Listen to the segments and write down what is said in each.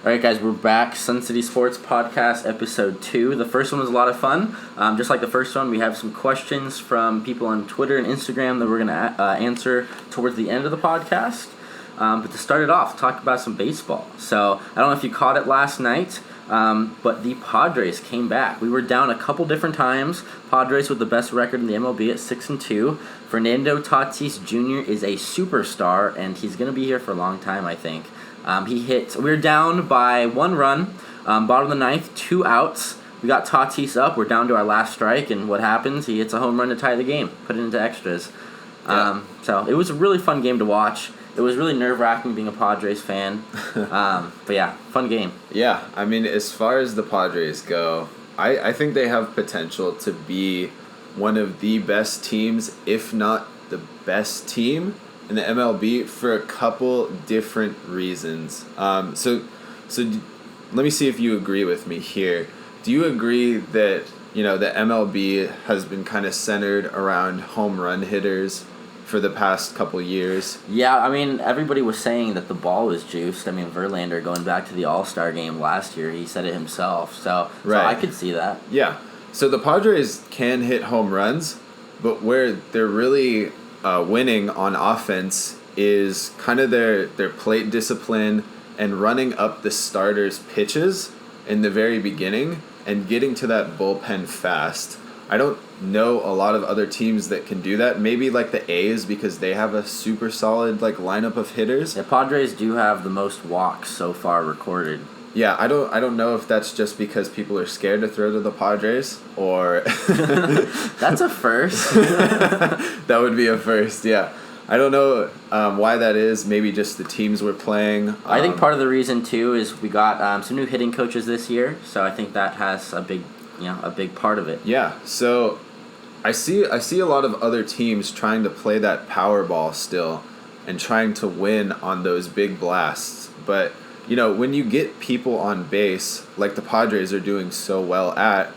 All right, guys, we're back. SunCitySports Podcast, Episode 2. The first one was a lot of fun. Just like the first one, we have some questions from people on Twitter and Instagram that we're going to answer towards the end of the podcast. But to start it off, talk about some baseball. So, I don't know if you caught it last night, but the Padres came back. We were down a couple different times. Padres with the best record in the MLB at 6-2. Fernando Tatis Jr. is a superstar, and he's going to be here for a long time, I think. We were down by 1 run, bottom of the ninth, 2 outs. We got Tatis up. We're down to our last strike, and what happens? He hits a home run to tie the game, put it into extras. Yeah. So it was a really fun game to watch. It was really nerve-wracking being a Padres fan. But yeah, fun game. Yeah, I mean, as far as the Padres go, I think they have potential to be one of the best teams, if not the best team in the MLB for a couple different reasons. So let me see if you agree with me here. Do you agree that, the MLB has been kind of centered around home run hitters for the past couple years? Yeah, I mean, everybody was saying that the ball was juiced. I mean, Verlander, going back to the All-Star game last year, he said it himself. So I could see that. Yeah. So the Padres can hit home runs, but where they're really winning on offense is kind of their plate discipline and running up the starters' pitches in the very beginning and getting to that bullpen fast. I don't know a lot of other teams that can do that. Maybe like the A's, because they have a super solid lineup of hitters. The Padres do have the most walks so far recorded. Yeah, I don't know if that's just because people are scared to throw to the Padres or That's a first. That would be a first, yeah. I don't know why that is. Maybe just the teams we're playing. I think part of the reason too is we got some new hitting coaches this year, so I think that has a big part of it. Yeah. So I see a lot of other teams trying to play that power ball still and trying to win on those big blasts, but when you get people on base, like the Padres are doing so well at,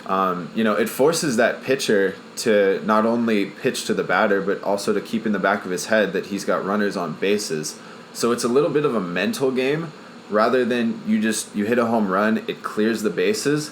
it forces that pitcher to not only pitch to the batter, but also to keep in the back of his head that he's got runners on bases. So it's a little bit of a mental game rather than you hit a home run, it clears the bases.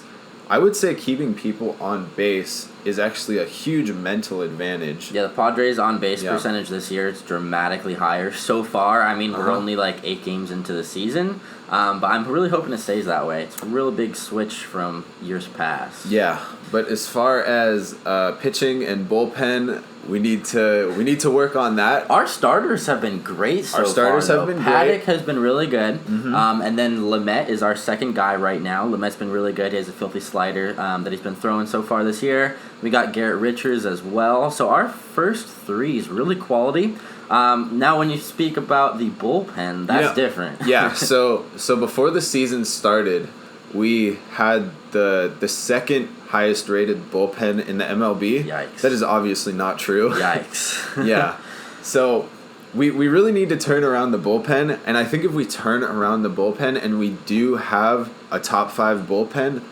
I would say keeping people on base is actually a huge mental advantage. Yeah, the Padres on-base percentage this year is dramatically higher so far. I mean, we're only 8 games into the season, but I'm really hoping it stays that way. It's a really big switch from years past. Yeah, but as far as pitching and bullpen, we need to work on that. Our starters have been great so far. Our starters have been great. Paddock has been really good. Mm-hmm. And then Lamet is our second guy right now. Lamet's been really good. He has a filthy slider that he's been throwing so far this year. We got Garrett Richards as well. So our first 3 is really quality. Now when you speak about the bullpen, that's different. Yeah, so before the season started, we had the second highest rated bullpen in the MLB. Yikes. That is obviously not true. Yikes. Yeah. So we really need to turn around the bullpen, and I think if we turn around the bullpen and we do have a top 5 bullpen,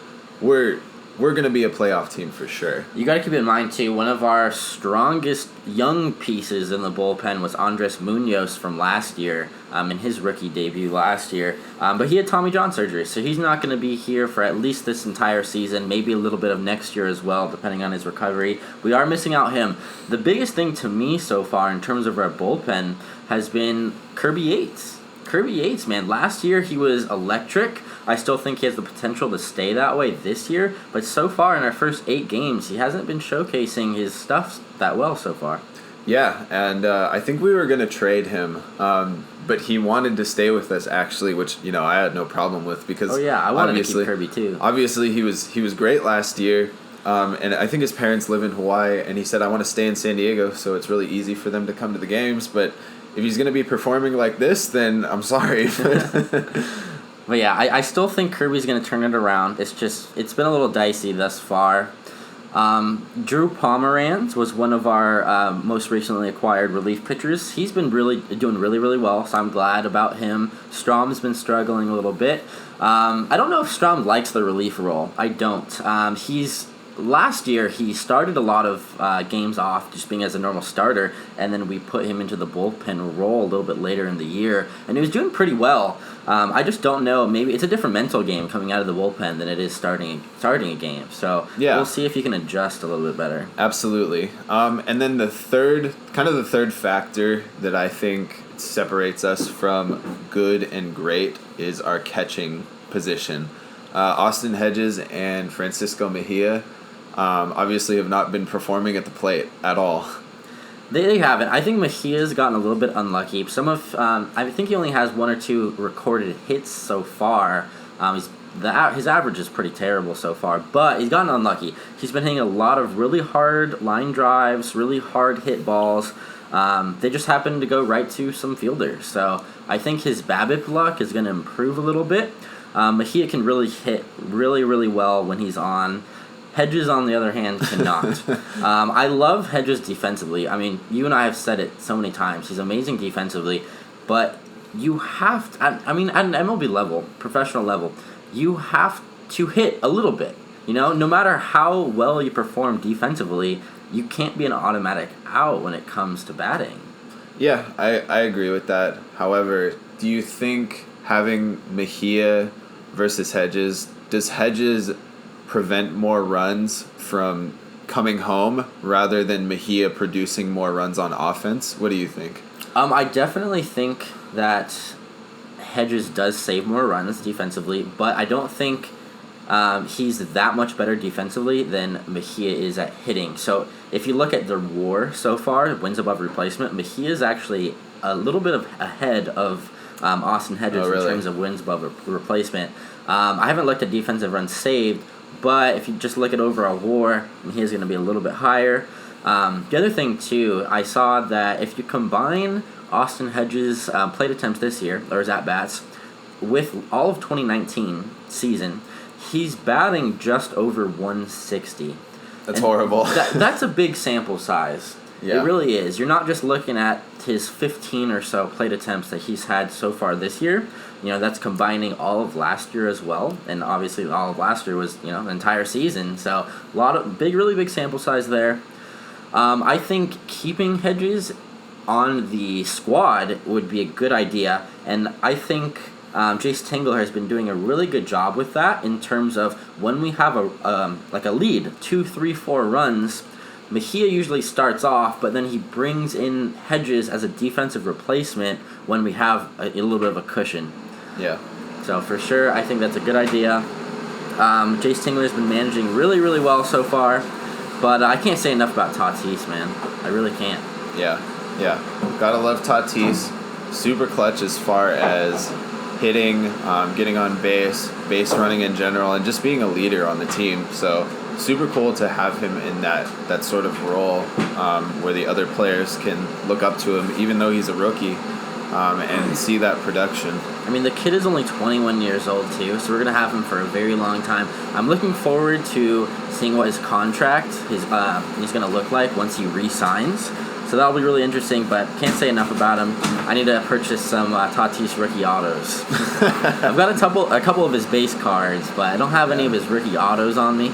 we're going to be a playoff team for sure. You got to keep in mind, too, one of our strongest young pieces in the bullpen was Andres Munoz from last year, in his rookie debut last year. But he had Tommy John surgery, so he's not going to be here for at least this entire season, maybe a little bit of next year as well, depending on his recovery. We are missing out him. The biggest thing to me so far in terms of our bullpen has been Kirby Yates. Kirby Yates, man, last year he was electric. I still think he has the potential to stay that way this year, but so far in our first 8 games, he hasn't been showcasing his stuff that well so far. Yeah, and I think we were going to trade him, but he wanted to stay with us actually, which I had no problem with because I wanted to keep Kirby too. Obviously, he was great last year, and I think his parents live in Hawaii, and he said I want to stay in San Diego, so it's really easy for them to come to the games. But if he's going to be performing like this, then I'm sorry. But yeah, I still think Kirby's going to turn it around. It's been a little dicey thus far. Drew Pomeranz was one of our most recently acquired relief pitchers. He's been doing really well, so I'm glad about him. Strom's been struggling a little bit. I don't know if Strom likes the relief role. I don't. He's last year he started a lot of games off just being as a normal starter, and then we put him into the bullpen role a little bit later in the year, and he was doing pretty well. I just don't know. Maybe it's a different mental game coming out of the bullpen than it is starting a game. So we'll see if he can adjust a little bit better. Absolutely. And then the third factor that I think separates us from good and great is our catching position. Austin Hedges and Francisco Mejia obviously have not been performing at the plate at all. They haven't. I think Mejia's gotten a little bit unlucky. I think he only has 1 or 2 recorded hits so far. His average is pretty terrible so far, but he's gotten unlucky. He's been hitting a lot of really hard line drives, really hard hit balls. They just happen to go right to some fielders. So I think his BABIP luck is going to improve a little bit. Mejia can really hit really, really well when he's on. Hedges, on the other hand, cannot. I love Hedges defensively. I mean, you and I have said it so many times. He's amazing defensively, but you have to, at an MLB level, professional level, you have to hit a little bit. No matter how well you perform defensively, you can't be an automatic out when it comes to batting. Yeah, I agree with that. However, do you think having Mejia versus Hedges, does Hedges prevent more runs from coming home rather than Mejia producing more runs on offense? What do you think? I definitely think that Hedges does save more runs defensively, but I don't think he's that much better defensively than Mejia is at hitting. So if you look at the WAR so far, wins above replacement, Mejia is actually a little bit ahead of Austin Hedges in terms of wins above replacement. I haven't looked at defensive runs saved, but if you just look at overall WAR, Mejia's going to be a little bit higher. The other thing, too, I saw that if you combine Austin Hedges' plate attempts this year, or his at-bats, with all of 2019 season, he's batting just over 160. That's horrible. That's a big sample size. Yeah. It really is. You're not just looking at his 15 or so plate attempts that he's had so far this year. That's combining all of last year as well. And obviously all of last year was, the entire season. So a lot of really big sample size there. I think keeping Hedges on the squad would be a good idea. And I think Jace Tingler has been doing a really good job with that in terms of when we have a lead, 2, 3, 4 runs, Mejia usually starts off, but then he brings in Hedges as a defensive replacement when we have a little bit of a cushion. Yeah. So for sure, I think that's a good idea. Jace Tingler's been managing really, really well so far, but I can't say enough about Tatis, man. I really can't. Yeah. Gotta love Tatis. Super clutch as far as hitting, getting on base running in general, and just being a leader on the team. So super cool to have him in that sort of role where the other players can look up to him, even though he's a rookie, and see that production. I mean, the kid is only 21 years old, too, so we're going to have him for a very long time. I'm looking forward to seeing what his contract is going to look like once he re-signs. So that'll be really interesting, but can't say enough about him. I need to purchase some Tatis rookie autos. I've got a couple of his base cards, but I don't have any of his rookie autos on me.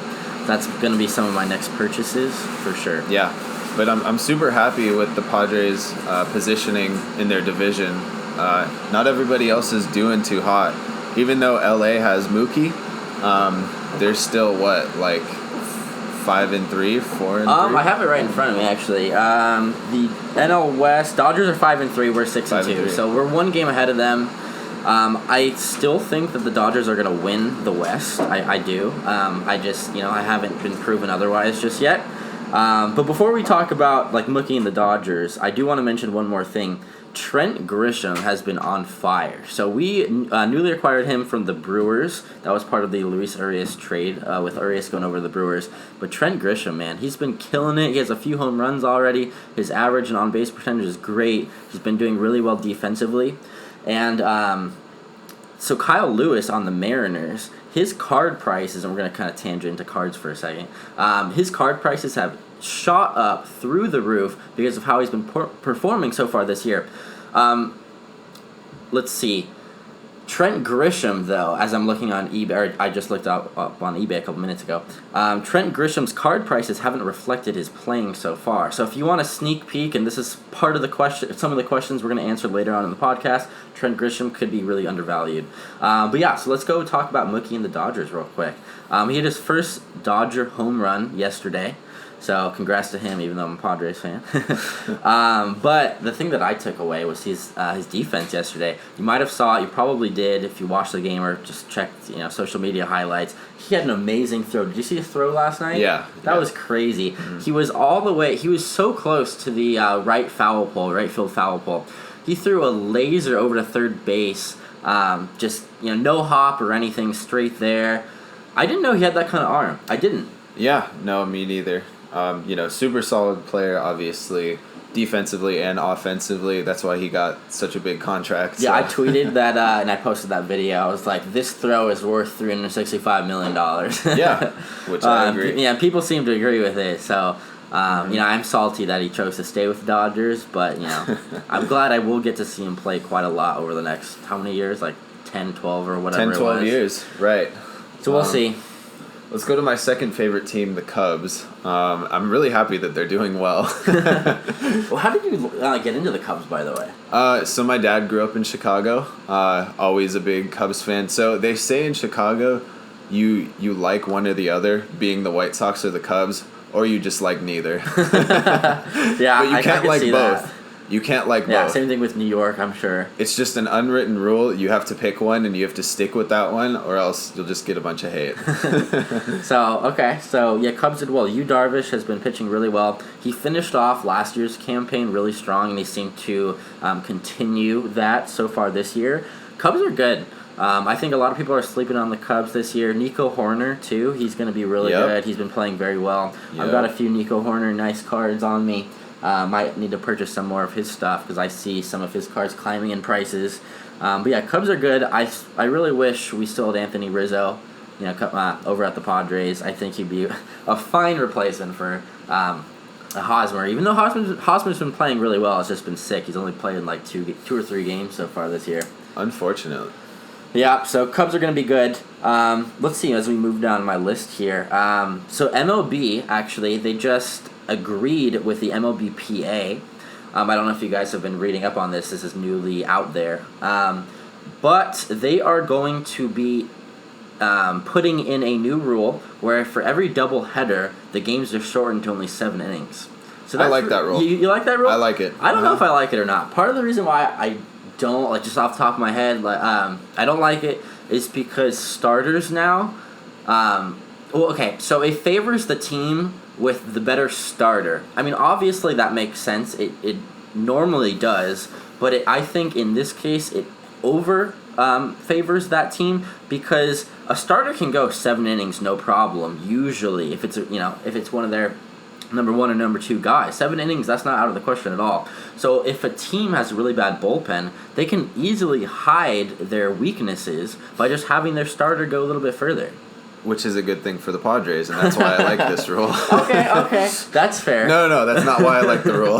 That's going to be some of my next purchases for sure. Yeah, but I'm super happy with the Padres' positioning in their division. Not everybody else is doing too hot. Even though LA has Mookie, they're still 5-3, 4-3. I have it right in front of me actually. The NL West Dodgers are 5-3. We're 6-2, so we're one game ahead of them. I still think that the Dodgers are going to win the West. I do. I just, I haven't been proven otherwise just yet. But before we talk about Mookie and the Dodgers, I do want to mention one more thing. Trent Grisham has been on fire. So we newly acquired him from the Brewers. That was part of the Luis Urias trade with Urias going over to the Brewers. But Trent Grisham, man, he's been killing it. He has a few home runs already. His average and on-base percentage is great. He's been doing really well defensively. And so Kyle Lewis on the Mariners, his card prices, and we're going to kind of tangent into cards for a second, his card prices have shot up through the roof because of how he's been performing so far this year. Let's see. Trent Grisham, though, as I'm looking on eBay, or I just looked up on eBay a couple minutes ago, Trent Grisham's card prices haven't reflected his playing so far. So if you want a sneak peek, and this is part of the question, some of the questions we're going to answer later on in the podcast, Trent Grisham could be really undervalued. But yeah, so let's go talk about Mookie and the Dodgers real quick. He had his first Dodger home run yesterday. So congrats to him, even though I'm a Padres fan. But the thing that I took away was his defense yesterday. You might have saw it. You probably did if you watched the game or just checked social media highlights. He had an amazing throw. Did you see his throw last night? Yeah. That was crazy. Mm-hmm. He was all the way. He was so close to the right field foul pole. He threw a laser over to third base. Just no hop or anything, straight there. I didn't know he had that kind of arm. I didn't. Yeah. No, me neither. Super solid player, obviously, defensively and offensively. That's why he got such a big contract. Yeah, I tweeted that and I posted that video. I was like, this throw is worth $365 million. Yeah, which I agree. Yeah, people seem to agree with it. So, I'm salty that he chose to stay with the Dodgers, but, I'm glad I will get to see him play quite a lot over the next, how many years? Like 10, 12 or whatever 10, 12 years, right. So we'll see. Let's go to my second favorite team, the Cubs. I'm really happy that they're doing well. Well, how did you get into the Cubs, by the way? So my dad grew up in Chicago. Always a big Cubs fan. So they say in Chicago, you like one or the other, being the White Sox or the Cubs, or you just like neither. Yeah, but you can't like both. That. You can't like both. Yeah, same thing with New York, I'm sure. It's just an unwritten rule. You have to pick one, and you have to stick with that one, or else you'll just get a bunch of hate. So Cubs did well. Yu Darvish has been pitching really well. He finished off last year's campaign really strong, and they seem to continue that so far this year. Cubs are good. I think a lot of people are sleeping on the Cubs this year. Nico Horner, too. He's going to be really good. He's been playing very well. I've got a few Nico Horner nice cards on me. Might need to purchase some more of his stuff because I see some of his cards climbing in prices. But yeah, Cubs are good. I really wish we still had Anthony Rizzo, over at the Padres. I think he'd be a fine replacement for Hosmer. Even though Hosmer's been playing really well, it's just been sick. He's only played in like two or three games so far this year. Unfortunately. Yeah, so Cubs are going to be good. Let's see as we move down my list here. So MLB, actually, they just agreed with the MLBPA. I don't know if you guys have been reading up on this. This is newly out there. But they are going to be putting in a new rule where for every doubleheader, the games are shortened to only 7 innings. So I like that rule. You like that rule? I like it. I don't know if I like it or not. Part of the reason why I don't, like, just off the top of my head, I don't like it is because starters now, so it favors the team with the better starter. I mean, obviously that makes sense. It normally does, but I think in this case it favors that team because a starter can go 7 innings no problem. Usually, if it's one of their number 1 or number 2 guys, 7 innings, that's not out of the question at all. So if a team has a really bad bullpen, they can easily hide their weaknesses by just having their starter go a little bit further. Which is a good thing for the Padres, and that's why I like this rule. Okay, that's fair. No, that's not why I like the rule.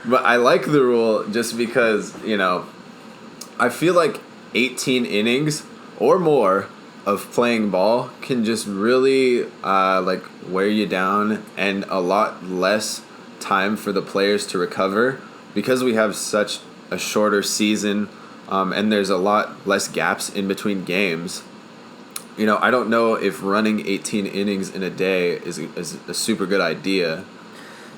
But I like the rule just because, I feel like 18 innings or more of playing ball can just really wear you down, and a lot less time for the players to recover because we have such a shorter season, and there's a lot less gaps in between games. I don't know if running 18 innings in a day is a super good idea.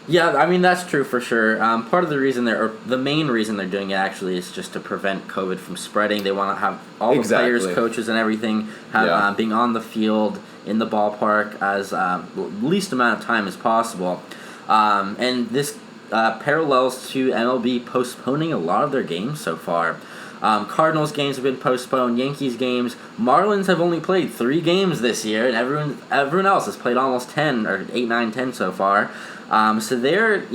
Yeah, I mean, that's true for sure. Part of the reason the main reason they're doing it actually is just to prevent COVID from spreading. They want to have all the players, coaches, and everything being on the field, in the ballpark as least amount of time as possible. And this parallels to MLB postponing a lot of their games so far. Cardinals games have been postponed, Yankees games. Marlins have only played 3 games this year, and everyone else has played almost 10 or 8, 9, 10 so far. So they're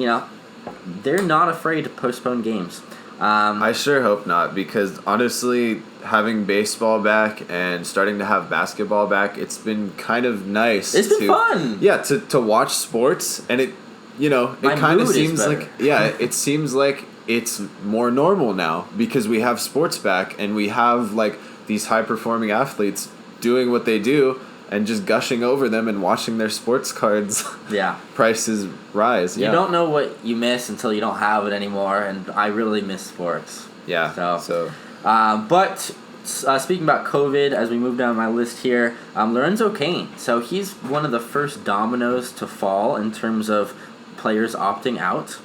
not afraid to postpone games. I sure hope not, because honestly, having baseball back and starting to have basketball back, it's been kind of nice. It's been fun. Yeah, to watch sports, and it kind of seems like it seems like it's more normal now because we have sports back and we have like these high performing athletes doing what they do and just gushing over them and watching their sports cards prices rise. You don't know what you miss until you don't have it anymore, and I really miss sports. Yeah. But speaking about COVID, as we move down my list here, Lorenzo Cain. So he's one of the first dominoes to fall in terms of players opting out.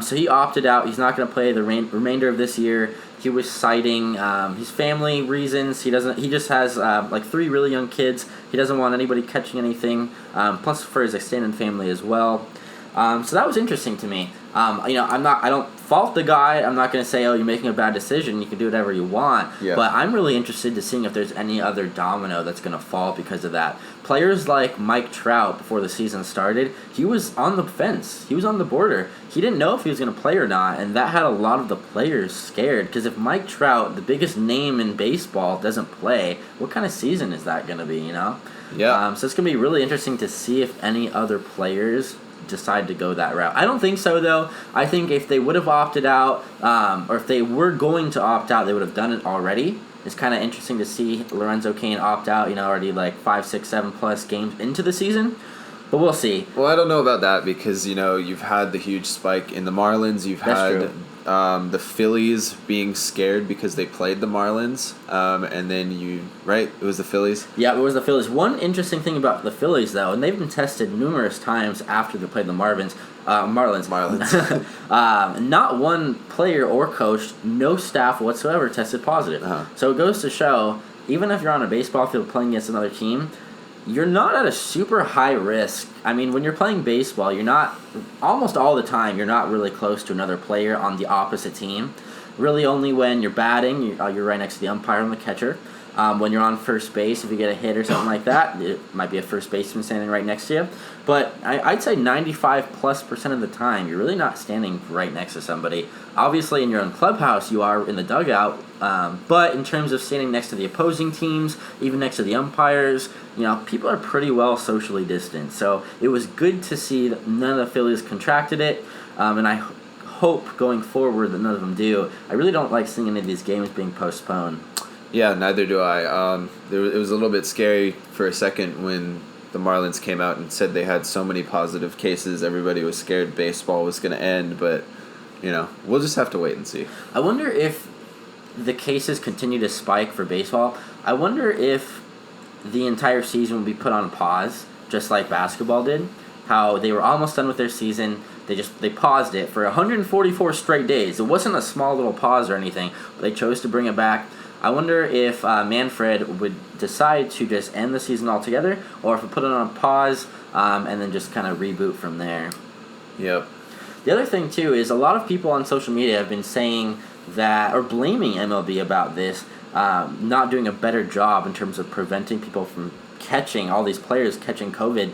So he opted out. He's not going to play the remainder of this year. He was citing his family reasons. He just has like 3 really young kids. He doesn't want anybody catching anything. Plus for his extended family as well. So that was interesting to me. I don't fault the guy. I'm not going to say, oh, you're making a bad decision. You can do whatever you want. Yeah. But I'm really interested to seeing if there's any other domino that's going to fall because of that. Players like Mike Trout, before the season started, he was on the fence. He was on the border. He didn't know if he was going to play or not, and that had a lot of the players scared. Because if Mike Trout, the biggest name in baseball, doesn't play, what kind of season is that going to be, Yeah. So it's going to be really interesting to see if any other players decide to go that route. I don't think so, though. I think if they would have opted out, or if they were going to opt out, they would have done it already. It's kind of interesting to see Lorenzo Cain opt out, already like 5, 6, 7 plus games into the season. But we'll see. Well, I don't know about that because, you've had the huge spike in the Marlins. You've had the Phillies being scared because they played the Marlins. And then right? It was the Phillies? Yeah, it was the Phillies. One interesting thing about the Phillies, though, and they've been tested numerous times after they played the Marlins. Not one player or coach, no staff whatsoever tested positive. Uh-huh. So it goes to show, even if you're on a baseball field playing against another team, you're not at a super high risk. I mean, when you're playing baseball, you're not, almost all the time, you're not really close to another player on the opposite team. Really only when you're batting, you're right next to the umpire and the catcher. When you're on first base, if you get a hit or something like that, it might be a first baseman standing right next to you. But I'd say 95+% of the time, you're really not standing right next to somebody. Obviously, in your own clubhouse, you are in the dugout. But in terms of standing next to the opposing teams, even next to the umpires, people are pretty well socially distant. So it was good to see that none of the Phillies contracted it. And I hope going forward that none of them do. I really don't like seeing any of these games being postponed. Yeah, neither do I. It was a little bit scary for a second when the Marlins came out and said they had so many positive cases. Everybody was scared baseball was going to end, but, we'll just have to wait and see. I wonder if the cases continue to spike for baseball. I wonder if the entire season will be put on pause, just like basketball did. How they were almost done with their season. They paused it for 144 straight days. It wasn't a small little pause or anything, but they chose to bring it back. I wonder if Manfred would decide to just end the season altogether, or if we put it on pause and then just kind of reboot from there. Yep. The other thing, too, is a lot of people on social media have been saying that, or blaming MLB about this, not doing a better job in terms of preventing people from all these players catching COVID.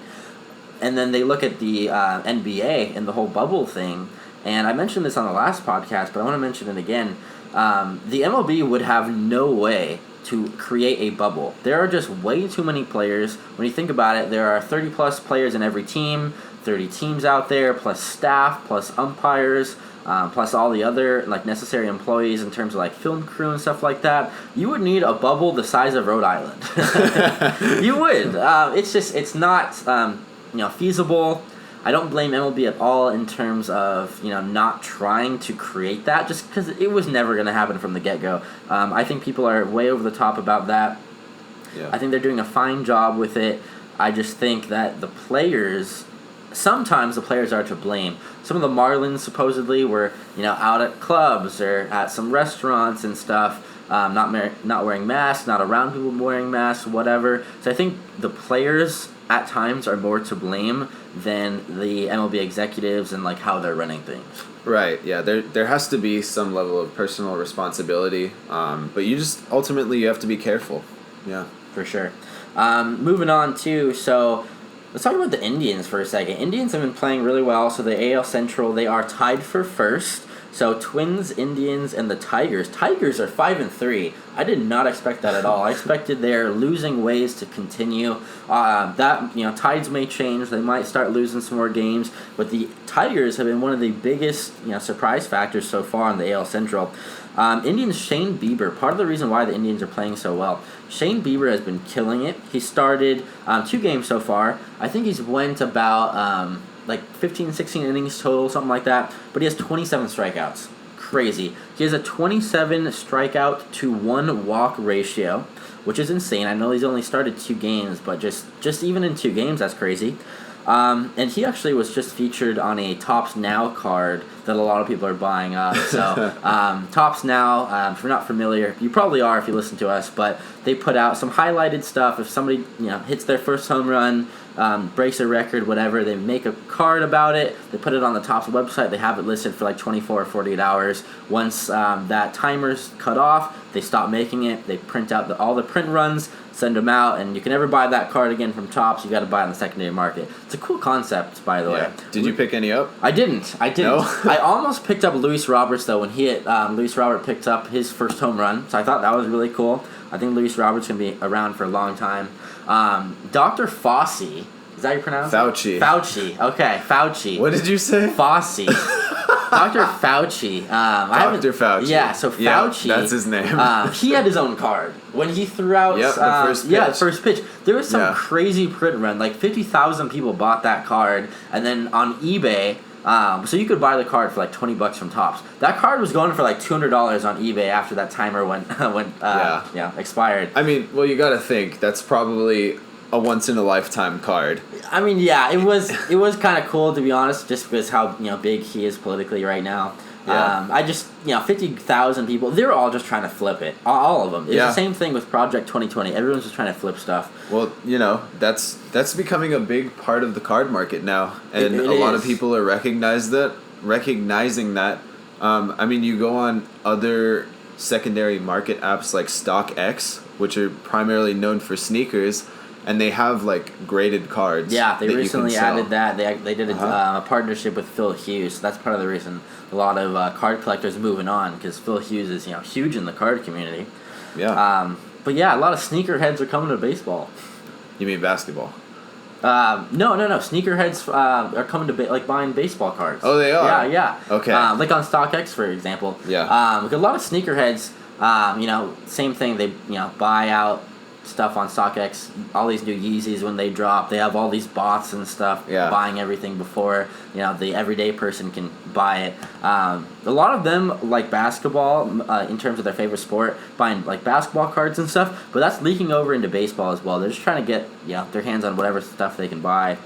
And then they look at the NBA and the whole bubble thing. And I mentioned this on the last podcast, but I want to mention it again. The MLB would have no way to create a bubble. There are just way too many players. When you think about it, there are 30-plus players in every team, 30 teams out there, plus staff, plus umpires, plus all the other necessary employees in terms of film crew and stuff like that. You would need a bubble the size of Rhode Island. You would. It's not feasible. I don't blame MLB at all in terms of not trying to create that, just because it was never going to happen from the get-go. I think people are way over the top about that. Yeah. I think they're doing a fine job with it. I just think that sometimes the players are to blame. Some of the Marlins supposedly were out at clubs or at some restaurants and stuff, not wearing masks, not around people wearing masks, whatever. So I think the players at times are more to blame than the MLB executives and how they're running things. Right, yeah. There has to be some level of personal responsibility, but you have to be careful. Yeah. For sure. Moving on too, so let's talk about the Indians for a second. Indians have been playing really well, so the AL Central, they are tied for first. So Twins, Indians, and the Tigers. Tigers are 5-3. I did not expect that at all. I expected their losing ways to continue. Tides may change. They might start losing some more games. But the Tigers have been one of the biggest surprise factors so far in the AL Central. Indians, Shane Bieber. Part of the reason why the Indians are playing so well. Shane Bieber has been killing it. He started 2 games so far. I think he's went about 15, 16 innings total, something like that. But he has 27 strikeouts. Crazy. He has a 27 strikeout to 1 walk ratio, which is insane. I know he's only started 2 games, but just even in 2 games, that's crazy. And he actually was just featured on a Topps Now card that a lot of people are buying up. So Topps Now, if you're not familiar, you probably are if you listen to us, but they put out some highlighted stuff. If somebody hits their first home run, breaks a record, whatever, they make a card about it. They put it on the Topps website. They have it listed for 24 or 48 hours. Once that timer's cut off, they stop making it. They print out all the print runs, send them out, and you can never buy that card again from Topps. You got to buy it on the secondary market. It's a cool concept, by the way. Did you pick any up? I didn't. No? I almost picked up Luis Roberts, though, when Luis Robert picked up his first home run. So I thought that was really cool. I think Luis Roberts going to be around for a long time. Dr. Fossey. Is that how you pronounce Fauci. it? Fauci. Okay, Fauci. What did you say? Fossey. Dr. Fauci. Dr. Fauci. Yeah, so Fauci. Yeah, that's his name. He had his own card. When he threw out the first pitch. Yeah, the first pitch. There was some crazy print run. 50,000 people bought that card. And then on eBay, so you could buy the card for $20 from Topps. That card was going for $200 on eBay after that timer went expired. I mean, well, you got to think that's probably a once in a lifetime card. I mean, yeah, it was kind of cool, to be honest, just because how big he is politically right now. Yeah. 50,000 people, they're all just trying to flip it. All of them. It's the same thing with Project 2020. Everyone's just trying to flip stuff. Well, that's becoming a big part of the card market now, and a lot of people are recognizing that. I mean, you go on other secondary market apps like StockX, which are primarily known for sneakers, and they have graded cards. Yeah, they recently added that. They did a partnership with Phil Hughes. So that's part of the reason a lot of card collectors are moving on, because Phil Hughes is huge in the card community. Yeah. But yeah, a lot of sneakerheads are coming to baseball. You mean basketball? No. Sneakerheads are coming to buying baseball cards. Oh, they are? Yeah. Okay. On StockX, for example. Yeah. A lot of sneakerheads, same thing. They buy out stuff on StockX, all these new Yeezys when they drop. They have all these bots and stuff buying everything before the everyday person can buy it. A lot of them like basketball in terms of their favorite sport, buying basketball cards and stuff, but that's leaking over into baseball as well. They're just trying to get their hands on whatever stuff they can buy.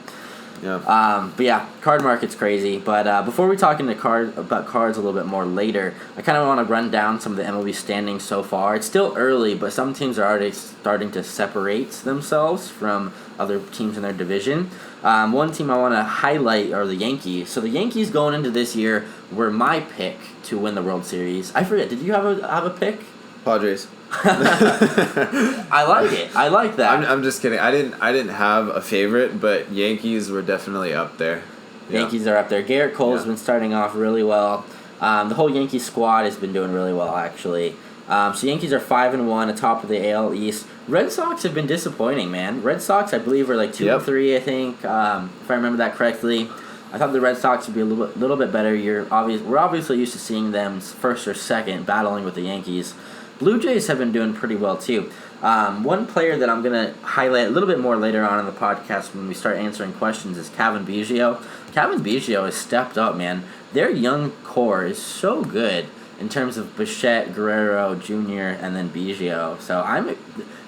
Yeah. But yeah, card market's crazy. But before we talk about cards a little bit more later, I kind of want to run down some of the MLB standings so far. It's still early, but some teams are already starting to separate themselves from other teams in their division. One team I want to highlight are the Yankees. So the Yankees going into this year were my pick to win the World Series. I forget, did you have a pick? Padres. I like it. I like that. I'm just kidding. I didn't have a favorite, but Yankees were definitely up there. Yeah. Yankees are up there. Garrett Cole's been starting off really well. The whole Yankee squad has bin doing really well, actually. So Yankees are 5-1, atop of the AL East. Red Sox have been disappointing, man. Red Sox, I believe, are 2-3, I think, if I remember that correctly. I thought the Red Sox would be a little bit better. We're obviously used to seeing them first or second battling with the Yankees. Blue Jays have been doing pretty well, too. One player that I'm going to highlight a little bit more later on in the podcast when we start answering questions is Cavan Biggio. Cavan Biggio has stepped up, man. Their young core is so good in terms of Bichette, Guerrero, Jr., and then Biggio. So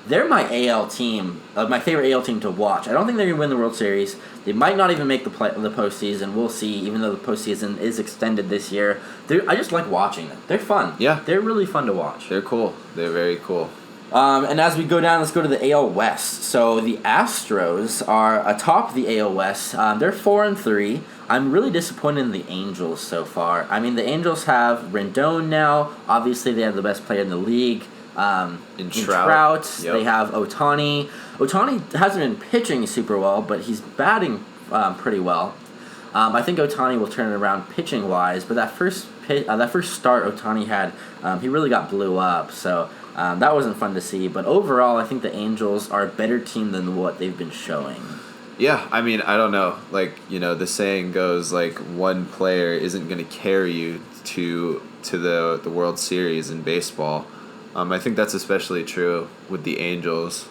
they're my AL team, my favorite AL team to watch. I don't think they're going to win the World Series. They might not even make the postseason. We'll see, even though the postseason is extended this year. I just like watching them. They're fun. Yeah. They're really fun to watch. They're cool. They're very cool. And as we go down, let's go to the AL West. So the Astros are atop the AL West. They're 4-3. I'm really disappointed in the Angels so far. I mean, the Angels have Rendon now. Obviously, they have the best player in the league. In Trout. Yep. They have Ohtani. Ohtani hasn't been pitching super well, but he's batting pretty well. I think Ohtani will turn it around pitching-wise, but that first that first start Ohtani had, he really got blew up. So that wasn't fun to see. But overall, I think the Angels are a better team than what they've been showing. Yeah, I mean, I don't know. Like, the saying goes, like, one player isn't going to carry you to the World Series in baseball. I think that's especially true with the Angels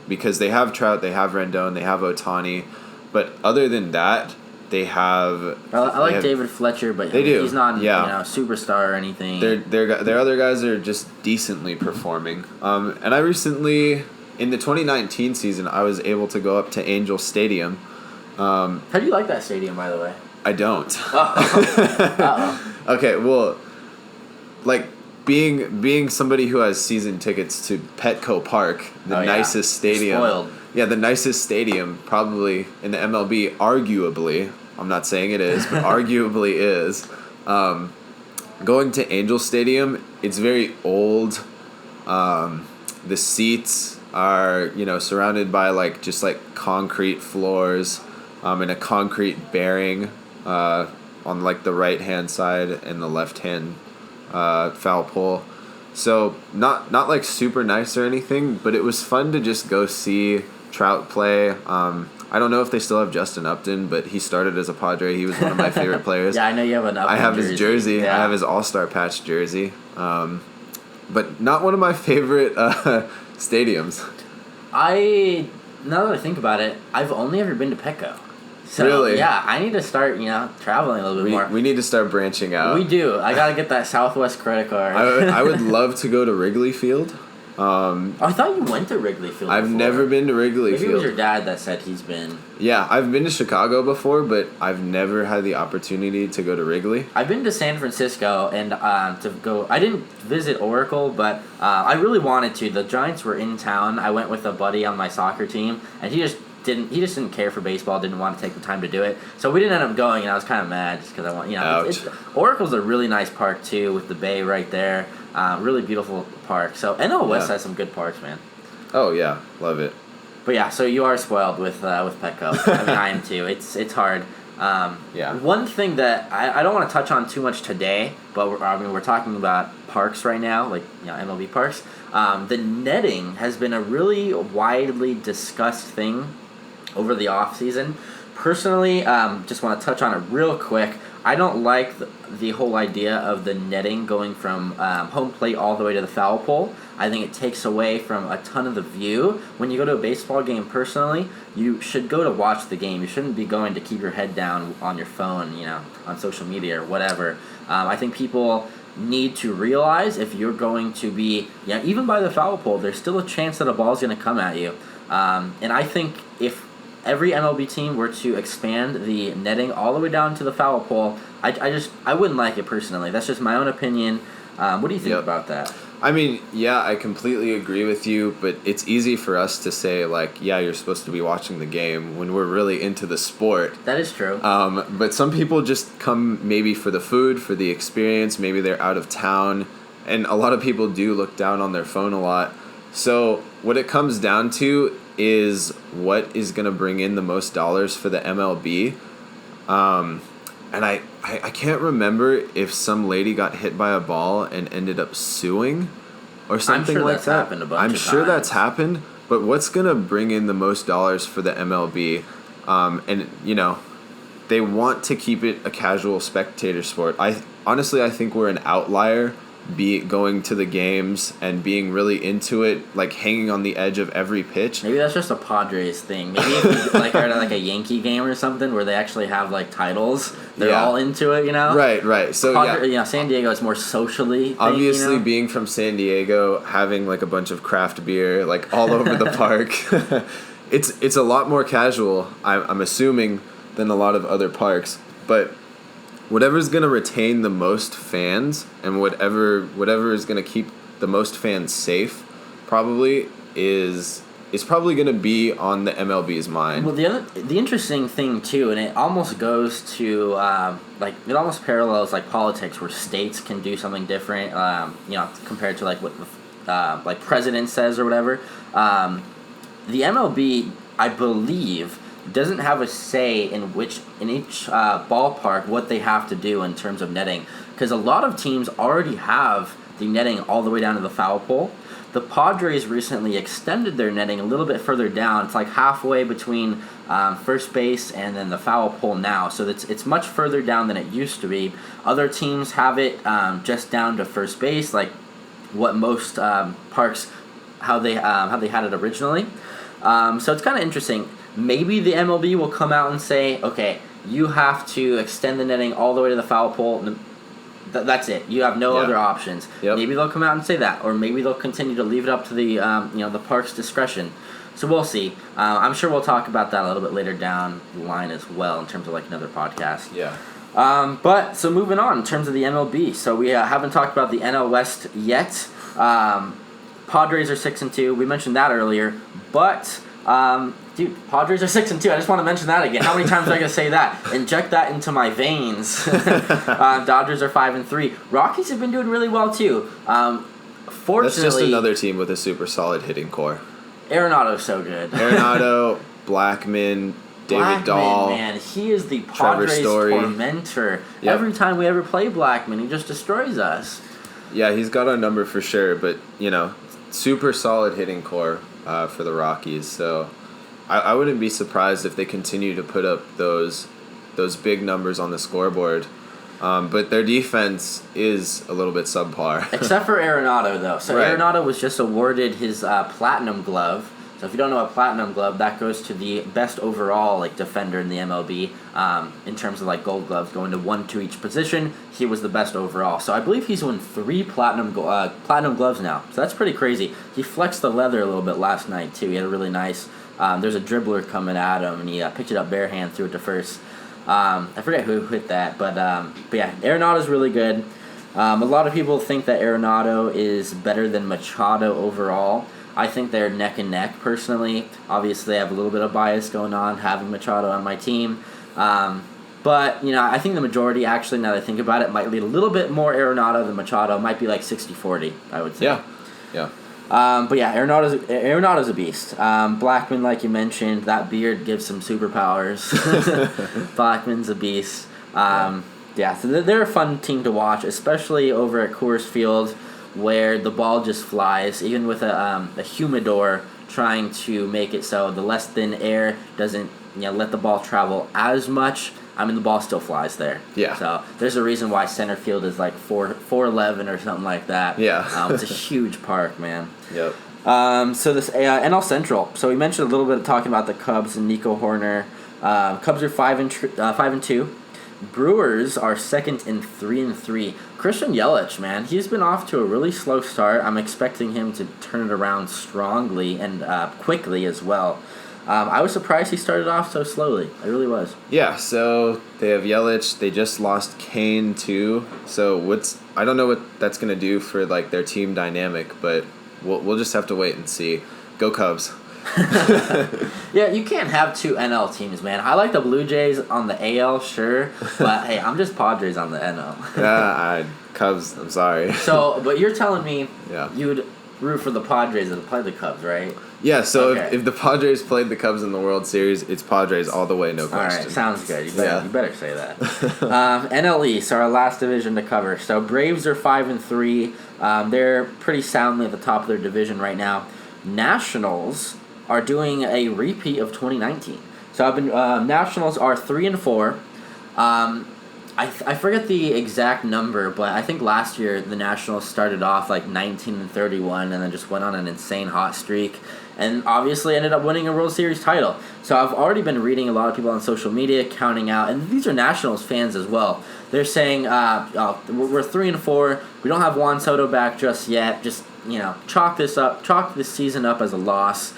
because they have Trout, they have Rendon, they have Ohtani. But other than that, they have... I like David Fletcher, but he's not superstar or anything. Their other guys are just decently performing. And I recently... In the 2019 season, I was able to go up to Angel Stadium. How do you like that stadium, by the way? I don't. Uh-oh. Okay, well, like being somebody who has season tickets to Petco Park, the nicest stadium. You're spoiled. Yeah, the nicest stadium probably in the MLB, arguably. I'm not saying it is, but arguably is. Going to Angel Stadium, it's very old. The seats are surrounded by just concrete floors and a concrete bearing on the right hand side and the left hand foul pole. So not super nice or anything, but it was fun to just go see Trout play. I don't know if they still have Justin Upton, but he started as a Padre. He was one of my favorite players. Yeah, I know you have an Upton I have his jersey. Yeah. I have his All-Star patch jersey. But not one of my favorite stadiums. Now that I think about it, I've only ever been to Petco. So, really? Yeah, I need to start, traveling a little bit more. We need to start branching out. We do. I gotta get that Southwest credit card. I would love to go to Wrigley Field. I thought you went to Wrigley Field I've before. never been to Wrigley Maybe Field. it was your dad that said he's been. Yeah, I've been to Chicago before, but I've never had the opportunity to go to Wrigley. I've been to San Francisco and to go. I didn't visit Oracle, but I really wanted to. The Giants were in town. I went with a buddy on my soccer team, and he just didn't care for baseball. Didn't want to take the time to do it, so we didn't end up going. And I was kind of mad just because I want. Oracle's a really nice park too, with the bay right there. Really beautiful park. So NL West has some good parks, man. Oh yeah, love it. But yeah, so you are spoiled with Petco. I mean, I am too. It's hard. Yeah. One thing that I don't want to touch on too much today, but we're talking about parks right now, MLB parks. The netting has been a really widely discussed thing over the off season. Personally, just want to touch on it real quick. I don't like the whole idea of the netting going from home plate all the way to the foul pole. I think it takes away from a ton of the view. When you go to a baseball game, personally, you should go to watch the game. You shouldn't be going to keep your head down on your phone, on social media or whatever. I think people need to realize if you're going to be, even by the foul pole, there's still a chance that a ball's going to come at you. And I think if every MLB team were to expand the netting all the way down to the foul pole, I wouldn't like it personally. That's just my own opinion. What do you think about that? I mean, yeah, I completely agree with you, but it's easy for us to say, you're supposed to be watching the game when we're really into the sport. That is true. But some people just come maybe for the food, for the experience, maybe they're out of town, and a lot of people do look down on their phone a lot. So what it comes down to is what is going to bring in the most dollars for the MLB. And I can't remember if some lady got hit by a ball and ended up suing or something like that. Happened a bunch I'm of sure times. that's happened, but what's going to bring in the most dollars for the MLB? And they want to keep it a casual spectator sport. I think we're an outlier going to the games and being really into it, hanging on the edge of every pitch. Maybe that's just a Padres thing. Maybe if you are at a Yankee game or something where they actually have titles, they're all into it, Right. So San Diego is more socially. Obviously, being from San Diego, having a bunch of craft beer all over the park, it's a lot more casual. I'm assuming than a lot of other parks, but whatever's going to retain the most fans and whatever is going to keep the most fans safe probably is probably going to be on the MLB's mind. Well, the interesting thing too, and it almost goes to it almost parallels politics, where states can do something different, compared to what the president says or whatever. The MLB, I believe, doesn't have a say in each ballpark what they have to do in terms of netting, because a lot of teams already have the netting all the way down to the foul pole. The Padres recently extended their netting a little bit further down. It's like halfway between first base and then the foul pole now. So it's much further down than it used to be. Other teams have it just down to first base, like what most parks, how they had it originally. So it's kind of interesting. Maybe the MLB will come out and say, okay, you have to extend the netting all the way to the foul pole. That's it. You have no other options. Yep. Maybe they'll come out and say that, or maybe they'll continue to leave it up to the the park's discretion. So we'll see. I'm sure we'll talk about that a little bit later down the line as well in terms of like another podcast. Yeah. But so moving on in terms of the MLB. So we haven't talked about the NL West yet. Padres are 6-2. We mentioned that earlier, but. Dude, Padres are 6-2. I just want to mention that again. How many times am I going to say that? Inject that into my veins. Dodgers are 5-3. Rockies have been doing really well too. Fortunately, that's just another team with a super solid hitting core. Arenado's so good. Arenado, Blackmon, David Dahl. Man, he is the Padres tormentor. Yep. Every time we ever play Blackmon, he just destroys us. Yeah, he's got our number for sure. But super solid hitting core for the Rockies. So. I wouldn't be surprised if they continue to put up those big numbers on the scoreboard. But their defense is a little bit subpar. Except for Arenado, though. So right. Arenado was just awarded his Platinum Glove. So if you don't know a Platinum Glove, that goes to the best overall defender in the MLB in terms of Gold Gloves, going to 1 to each position. He was the best overall. So I believe he's won 3 Platinum Gloves now. So that's pretty crazy. He flexed the leather a little bit last night, too. He had a really nice... there's a dribbler coming at him, and he picked it up bare hand, threw it to first. I forget who hit that, but yeah, Arenado's really good. A lot of people think that Arenado is better than Machado overall. I think they're neck and neck, personally. Obviously, I have a little bit of bias going on having Machado on my team. But, I think the majority, actually, now that I think about it, might lead a little bit more Arenado than Machado. It might be 60-40, I would say. Yeah. But yeah, Arenado's a beast. Blackmon, like you mentioned, that beard gives some superpowers. Blackmon's a beast. So they're a fun team to watch, especially over at Coors Field, where the ball just flies, even with a humidor trying to make it so the less thin air doesn't let the ball travel as much. The ball still flies there. Yeah. So there's a reason why center field is 411 or something like that. Yeah. It's a huge park, man. Yep. So this NL Central. So we mentioned a little bit of talking about the Cubs and Nico Horner. Cubs are 5-2. Brewers are 2nd and 3-3. Christian Yelich, man, he's been off to a really slow start. I'm expecting him to turn it around strongly and quickly as well. I was surprised he started off so slowly. I really was. Yeah, so they have Yelich. They just lost Kane too. So I don't know what that's gonna do for their team dynamic, but we'll just have to wait and see. Go Cubs. Yeah, you can't have 2 NL teams, man. I like the Blue Jays on the AL, sure, but hey, I'm just Padres on the NL. Yeah, Cubs. I'm sorry. So, but you're telling me you would root for the Padres and play the Cubs, right? Yeah, so if the Padres played the Cubs in the World Series, it's Padres all the way, no question. All right, sounds good. You better say that. NL East, our last division to cover. So Braves are 5-3. They're pretty soundly at the top of their division right now. Nationals are doing a repeat of 2019. So Nationals are 3-4. I forget the exact number, but I think last year the Nationals started off 19-31 and then just went on an insane hot streak, and obviously ended up winning a World Series title. So I've already been reading a lot of people on social media counting out, and these are Nationals fans as well. They're saying, we're 3-4. We don't have Juan Soto back just yet. Just chalk this season up as a loss.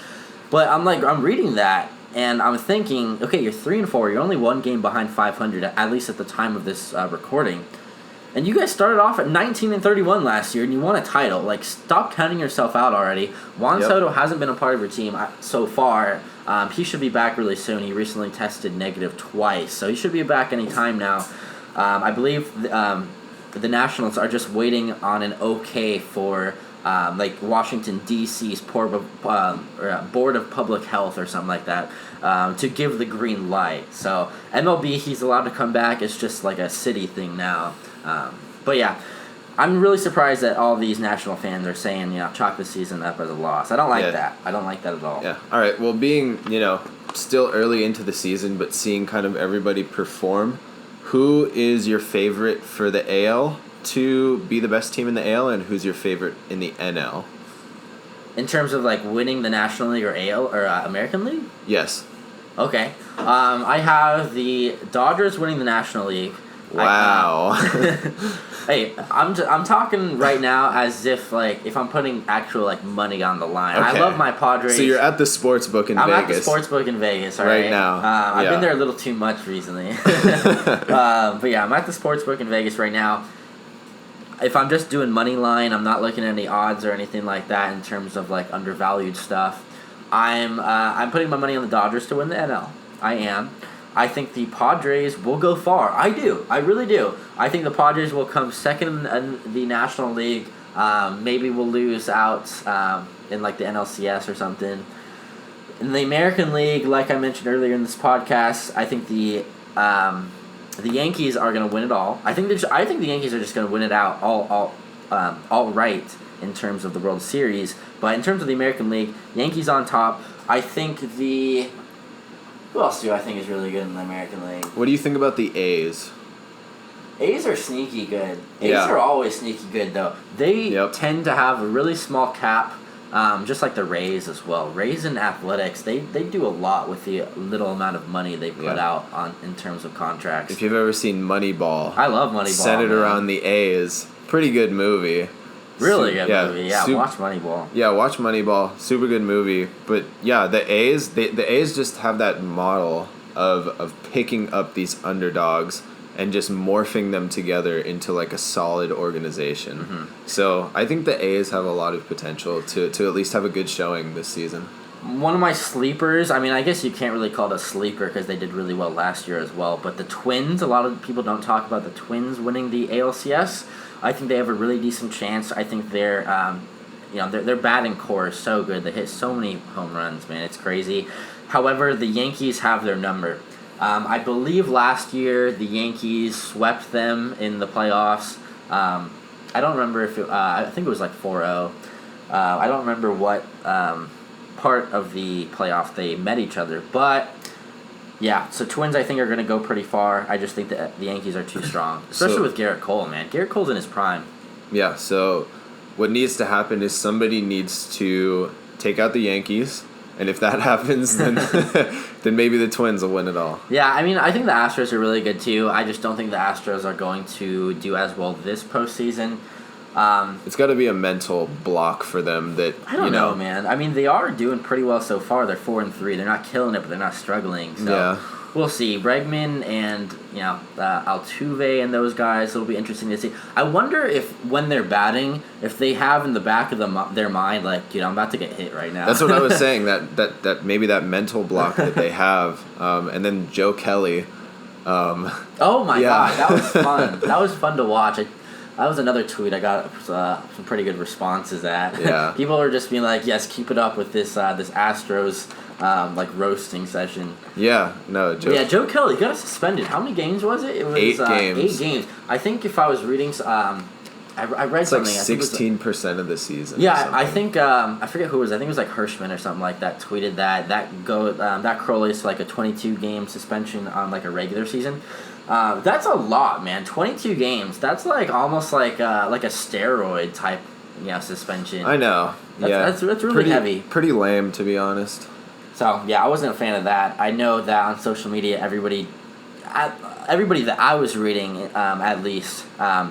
But I'm reading that, and I'm thinking, okay, you're 3-4. You're only 1 game behind 500, at least at the time of this recording. And you guys started off at 19-31 last year, and you won a title. Stop counting yourself out already. Juan Soto hasn't been a part of your team so far. He should be back really soon. He recently tested negative twice, so he should be back any time now. I believe the Nationals are just waiting on an okay for like Washington D.C.'s Board of Public Health or something like that, to give the green light. So MLB, he's allowed to come back. It's just like a city thing now. But yeah, I'm really surprised that all these national fans are saying, chalk this season up as a loss. I don't like that. I don't like that at all. Yeah. All right. Well, being, still early into the season, but seeing kind of everybody perform, who is your favorite for the AL to be the best team in the AL, and who's your favorite in the NL? In terms of like winning the National League or AL or American League? Yes. Okay. I have the Dodgers winning the National League. Wow. Hey, I'm talking right now as if I'm putting actual money on the line. Okay. I love my Padres. So you're at the sports book in Vegas. I'm at the sports book in Vegas right now. I've been there a little too much recently. But yeah, I'm at the sports book in Vegas right now. If I'm just doing money line, I'm not looking at any odds or anything like that in terms of undervalued stuff. I'm putting my money on the Dodgers to win the NL. I am. I think the Padres will go far. I do. I really do. I think the Padres will come second in the National League. Maybe we'll lose out in the NLCS or something. In the American League, like I mentioned earlier in this podcast, I think the Yankees are going to win it all. I think the Yankees are just going to win it out all right in terms of the World Series. But in terms of the American League, Yankees on top. I think who else do I think is really good in the American League? What do you think about the A's? A's are sneaky good. A's are always sneaky good, though. They tend to have a really small cap, just like the Rays as well. Rays and Athletics, they do a lot with the little amount of money they put out in terms of contracts. If you've ever seen Moneyball, I love Moneyball. Centered around the A's. Pretty good movie. Really good movie. Yeah, watch Moneyball. Yeah, watch Moneyball. Super good movie. But yeah, the A's just have that model of picking up these underdogs and just morphing them together into a solid organization. Mm-hmm. So I think the A's have a lot of potential to at least have a good showing this season. One of my sleepers, I guess you can't really call it a sleeper because they did really well last year as well, but the Twins, a lot of people don't talk about the Twins winning the ALCS. I think they have a really decent chance. I think their batting core is so good. They hit so many home runs, man. It's crazy. However, the Yankees have their number. I believe last year the Yankees swept them in the playoffs. I don't remember if I think it was 4-0. I don't remember what part of the playoff they met each other, but yeah, so Twins I think are going to go pretty far. I just think that the Yankees are too strong, especially with Garrett Cole, man. Garrett Cole's in his prime. Yeah, so what needs to happen is somebody needs to take out the Yankees, and if that happens, then then maybe the Twins will win it all. Yeah, I think the Astros are really good too. I just don't think the Astros are going to do as well this postseason. It's got to be a mental block for them that, I don't know, man. They are doing pretty well so far. They're 4-3. They're not killing it, but they're not struggling. So we'll see. Bregman and Altuve and those guys. It'll be interesting to see. I wonder if when they're batting, if they have in the back of their mind, I'm about to get hit right now. That's what I was saying. That maybe that mental block that they have, and then Joe Kelly. Oh my God, that was fun. That was fun to watch. That was another tweet I got some pretty good responses at. Yeah. People are just being like, yes, keep it up with this Astros roasting session. Yeah, no, Joe. Yeah, Joe Kelly got suspended. How many games was it? It was 8 games. 8 games. I think if I was reading, I read it's something. It's 16% of the season. Yeah, I think I forget who it was. I think it was Hirschman or something like that tweeted that correlates to a 22-game suspension on a regular season. That's a lot, man. 22 games. That's almost like a steroid type, suspension. I know. That's really heavy. Pretty lame, to be honest. So yeah, I wasn't a fan of that. I know that on social media, everybody that I was reading, at least,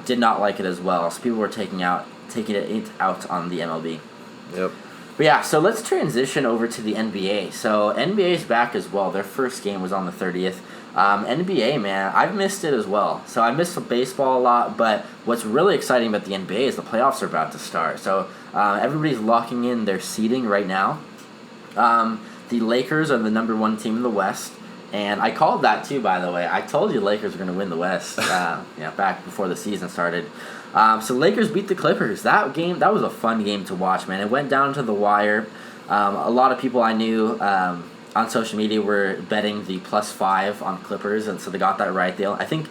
did not like it as well. So people were taking it out on the MLB. Yep. But yeah, so let's transition over to the NBA. So NBA is back as well. Their first game was on the 30th. NBA, man, I've missed it as well. So I missed baseball a lot, but what's really exciting about the NBA is the playoffs are about to start. So everybody's locking in their seeding right now. The Lakers are the number 1 team in the West, And I called that too, by the way. I told you Lakers were going to win the West back before the season started. So Lakers beat the Clippers. That was a fun game to watch, man. It went down to the wire. A lot of people I knew on social media were betting the +5 on Clippers, and so they got that right. I think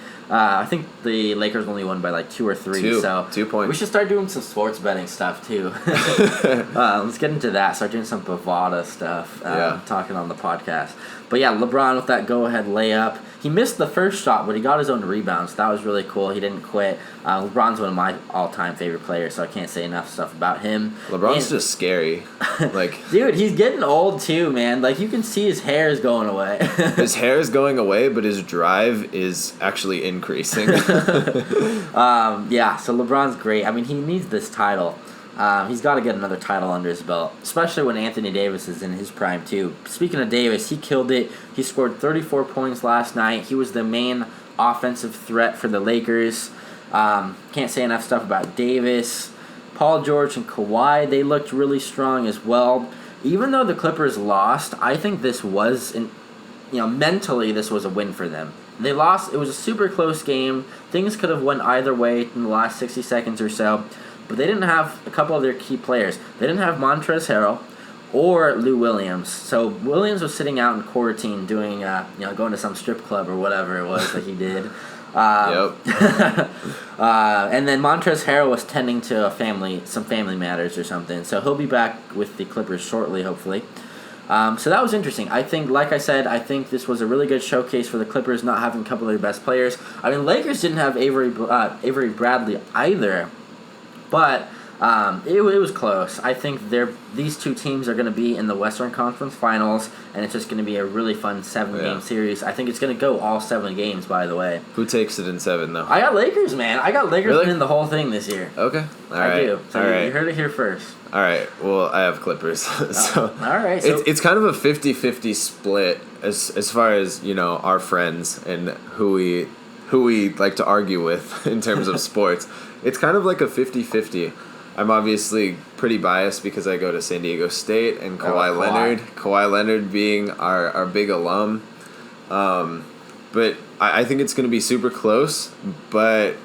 the Lakers only won by like 2 or 3. 2 points. We should start doing some sports betting stuff too. Let's get into that. Start doing some Bovada stuff. Talking on the podcast. But yeah, LeBron with that go-ahead layup. He missed the first shot, but he got his own rebound, so that was really cool. He didn't quit. LeBron's one of my all-time favorite players, so I can't say enough stuff about him. LeBron's just scary. Dude, he's getting old too, man. Like, you can see his hair is going away. His hair is going away, but his drive is actually increasing. So LeBron's great. I mean, he needs this title. He's got to get another title under his belt, especially when Anthony Davis is in his prime, too. Speaking of Davis, he killed it. He scored 34 points last night. He was the main offensive threat for the Lakers. Can't say enough stuff about Davis. Paul George and Kawhi, they looked really strong as well. Even though the Clippers lost, I think this was, mentally this was a win for them. They lost. It was a super close game. Things could have went either way in the last 60 seconds or so. But they didn't have a couple of their key players. They didn't have Montrezl Harrell or Lou Williams. So Williams was sitting out in quarantine doing, going to some strip club or whatever it was that he did. And then Montrezl Harrell was tending to some family matters or something. So he'll be back with the Clippers shortly, hopefully. So that was interesting. I think, like I said, this was a really good showcase for the Clippers not having a couple of their best players. I mean, Lakers didn't have Avery Bradley either. But it was close. I think these two teams are going to be in the Western Conference Finals, and it's just going to be a really fun 7-game series. I think it's going to go all 7 games, by the way. Who takes it in 7, though? I got Lakers, man. I got Lakers really? winning the whole thing this year. Okay. I do. So you heard it here first. All right. Well, I have Clippers. So all right. So it's kind of a 50-50 split as far as, our friends and who we like to argue with in terms of sports. It's kind of like a 50-50. I'm obviously pretty biased because I go to San Diego State and Kawhi Leonard being our big alum. But I think it's going to be super close. But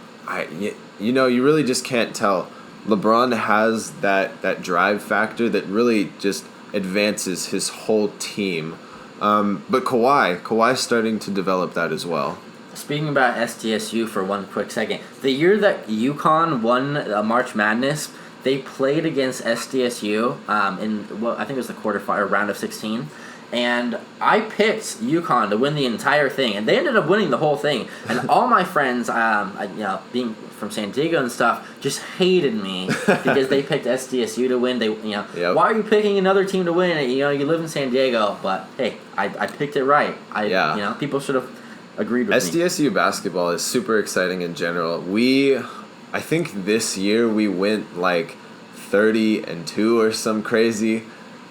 you really just can't tell. LeBron has that drive factor that really just advances his whole team. But Kawhi's starting to develop that as well. Speaking about SDSU for one quick second, the year that UConn won March Madness, they played against SDSU I think it was the quarterfinal round of 16, and I picked UConn to win the entire thing, and they ended up winning the whole thing. And all my friends, being from San Diego and stuff, just hated me because they picked SDSU to win. Why are you picking another team to win? You live in San Diego, but hey, I picked it right. People should have agreed with me. SDSU basketball is super exciting in general. I think this year we went like 30-2 or some crazy.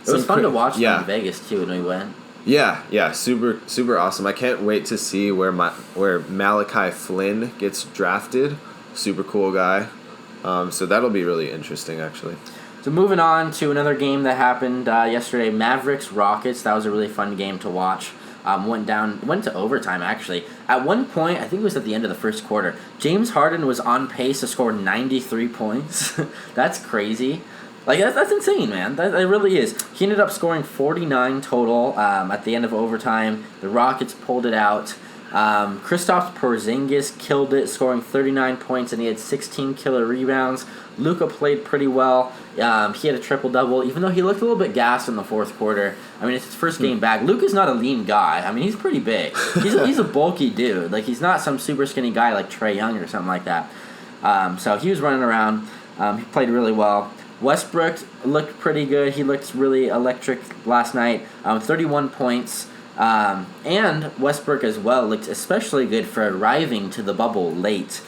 It was fun to watch them in Vegas too when we went. Yeah, super super awesome. I can't wait to see where Malachi Flynn gets drafted. Super cool guy. So that'll be really interesting actually. So moving on to another game that happened yesterday, Mavericks Rockets. That was a really fun game to watch. Went to overtime, actually. At one point, I think it was at the end of the first quarter, James Harden was on pace to score 93 points. That's crazy. That's insane, man. That really is. He ended up scoring 49 total at the end of overtime. The Rockets pulled it out. Kristaps Porzingis killed it, scoring 39 points, and he had 16 killer rebounds. Luka played pretty well. He had a triple-double, even though he looked a little bit gassed in the fourth quarter. I mean, it's his first game back. Luka's not a lean guy. I mean, he's pretty big. He's a bulky dude. He's not some super skinny guy like Trae Young or something like that. So he was running around. He played really well. Westbrook looked pretty good. He looked really electric last night. 31 points. And Westbrook as well looked especially good for arriving to the bubble late.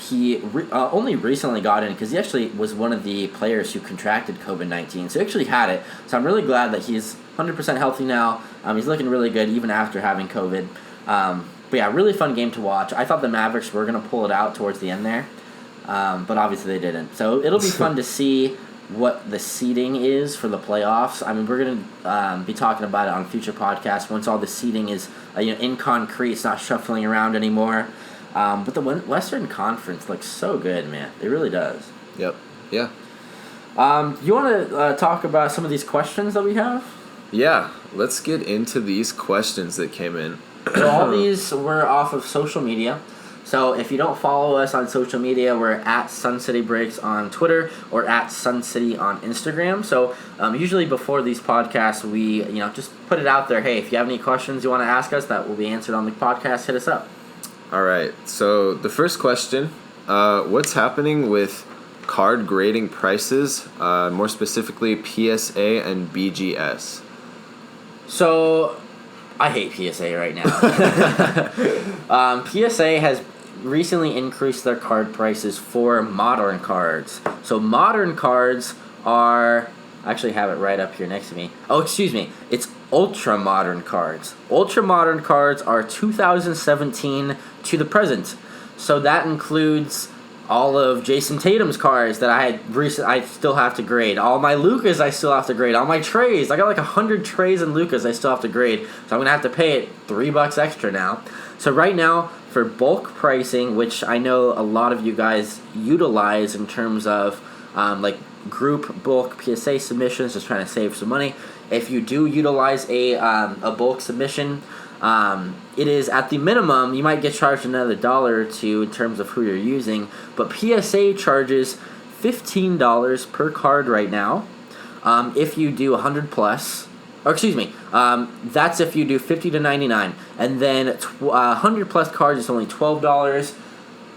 He only recently got in because he actually was one of the players who contracted COVID-19. So he actually had it. So I'm really glad that he's 100% healthy now. He's looking really good even after having COVID. But yeah, really fun game to watch. I thought the Mavericks were going to pull it out towards the end there. But obviously they didn't. So it'll be fun to see what the seating is for the playoffs. I mean, we're going to be talking about it on future podcasts once all the seating is in concrete. It's not shuffling around anymore. But the Western Conference looks so good, man. It really does. Yep. Yeah. You want to talk about some of these questions that we have? Yeah. Let's get into these questions that came in. So all these were off of social media. So if you don't follow us on social media, we're at Sun City Breaks on Twitter or at Sun City on Instagram. So usually before these podcasts, we just put it out there. Hey, if you have any questions you want to ask us that will be answered on the podcast, hit us up. All right. So the first question, what's happening with card grading prices, more specifically PSA and BGS? So I hate PSA right now. PSA has recently increased their card prices for modern cards. So modern cards are... I actually have it right up here next to me. Oh, excuse me. It's ultra modern cards. Ultra modern cards are 2017 to the present. So that includes all of Jason Tatum's cards that I still have to grade. All my Lucas I still have to grade. All my trays. I got like 100 trays and Lucas I still have to grade. So I'm going to have to pay it $3 extra now. So right now, for bulk pricing, which I know a lot of you guys utilize in terms of group bulk PSA submissions, just trying to save some money. If you do utilize a bulk submission, it is at the minimum, you might get charged another $1 or $2 in terms of who you're using, but PSA charges $15 per card right now. If you do 100 plus, or excuse me, that's if you do 50 to 99, and then 100 plus cards is only $12.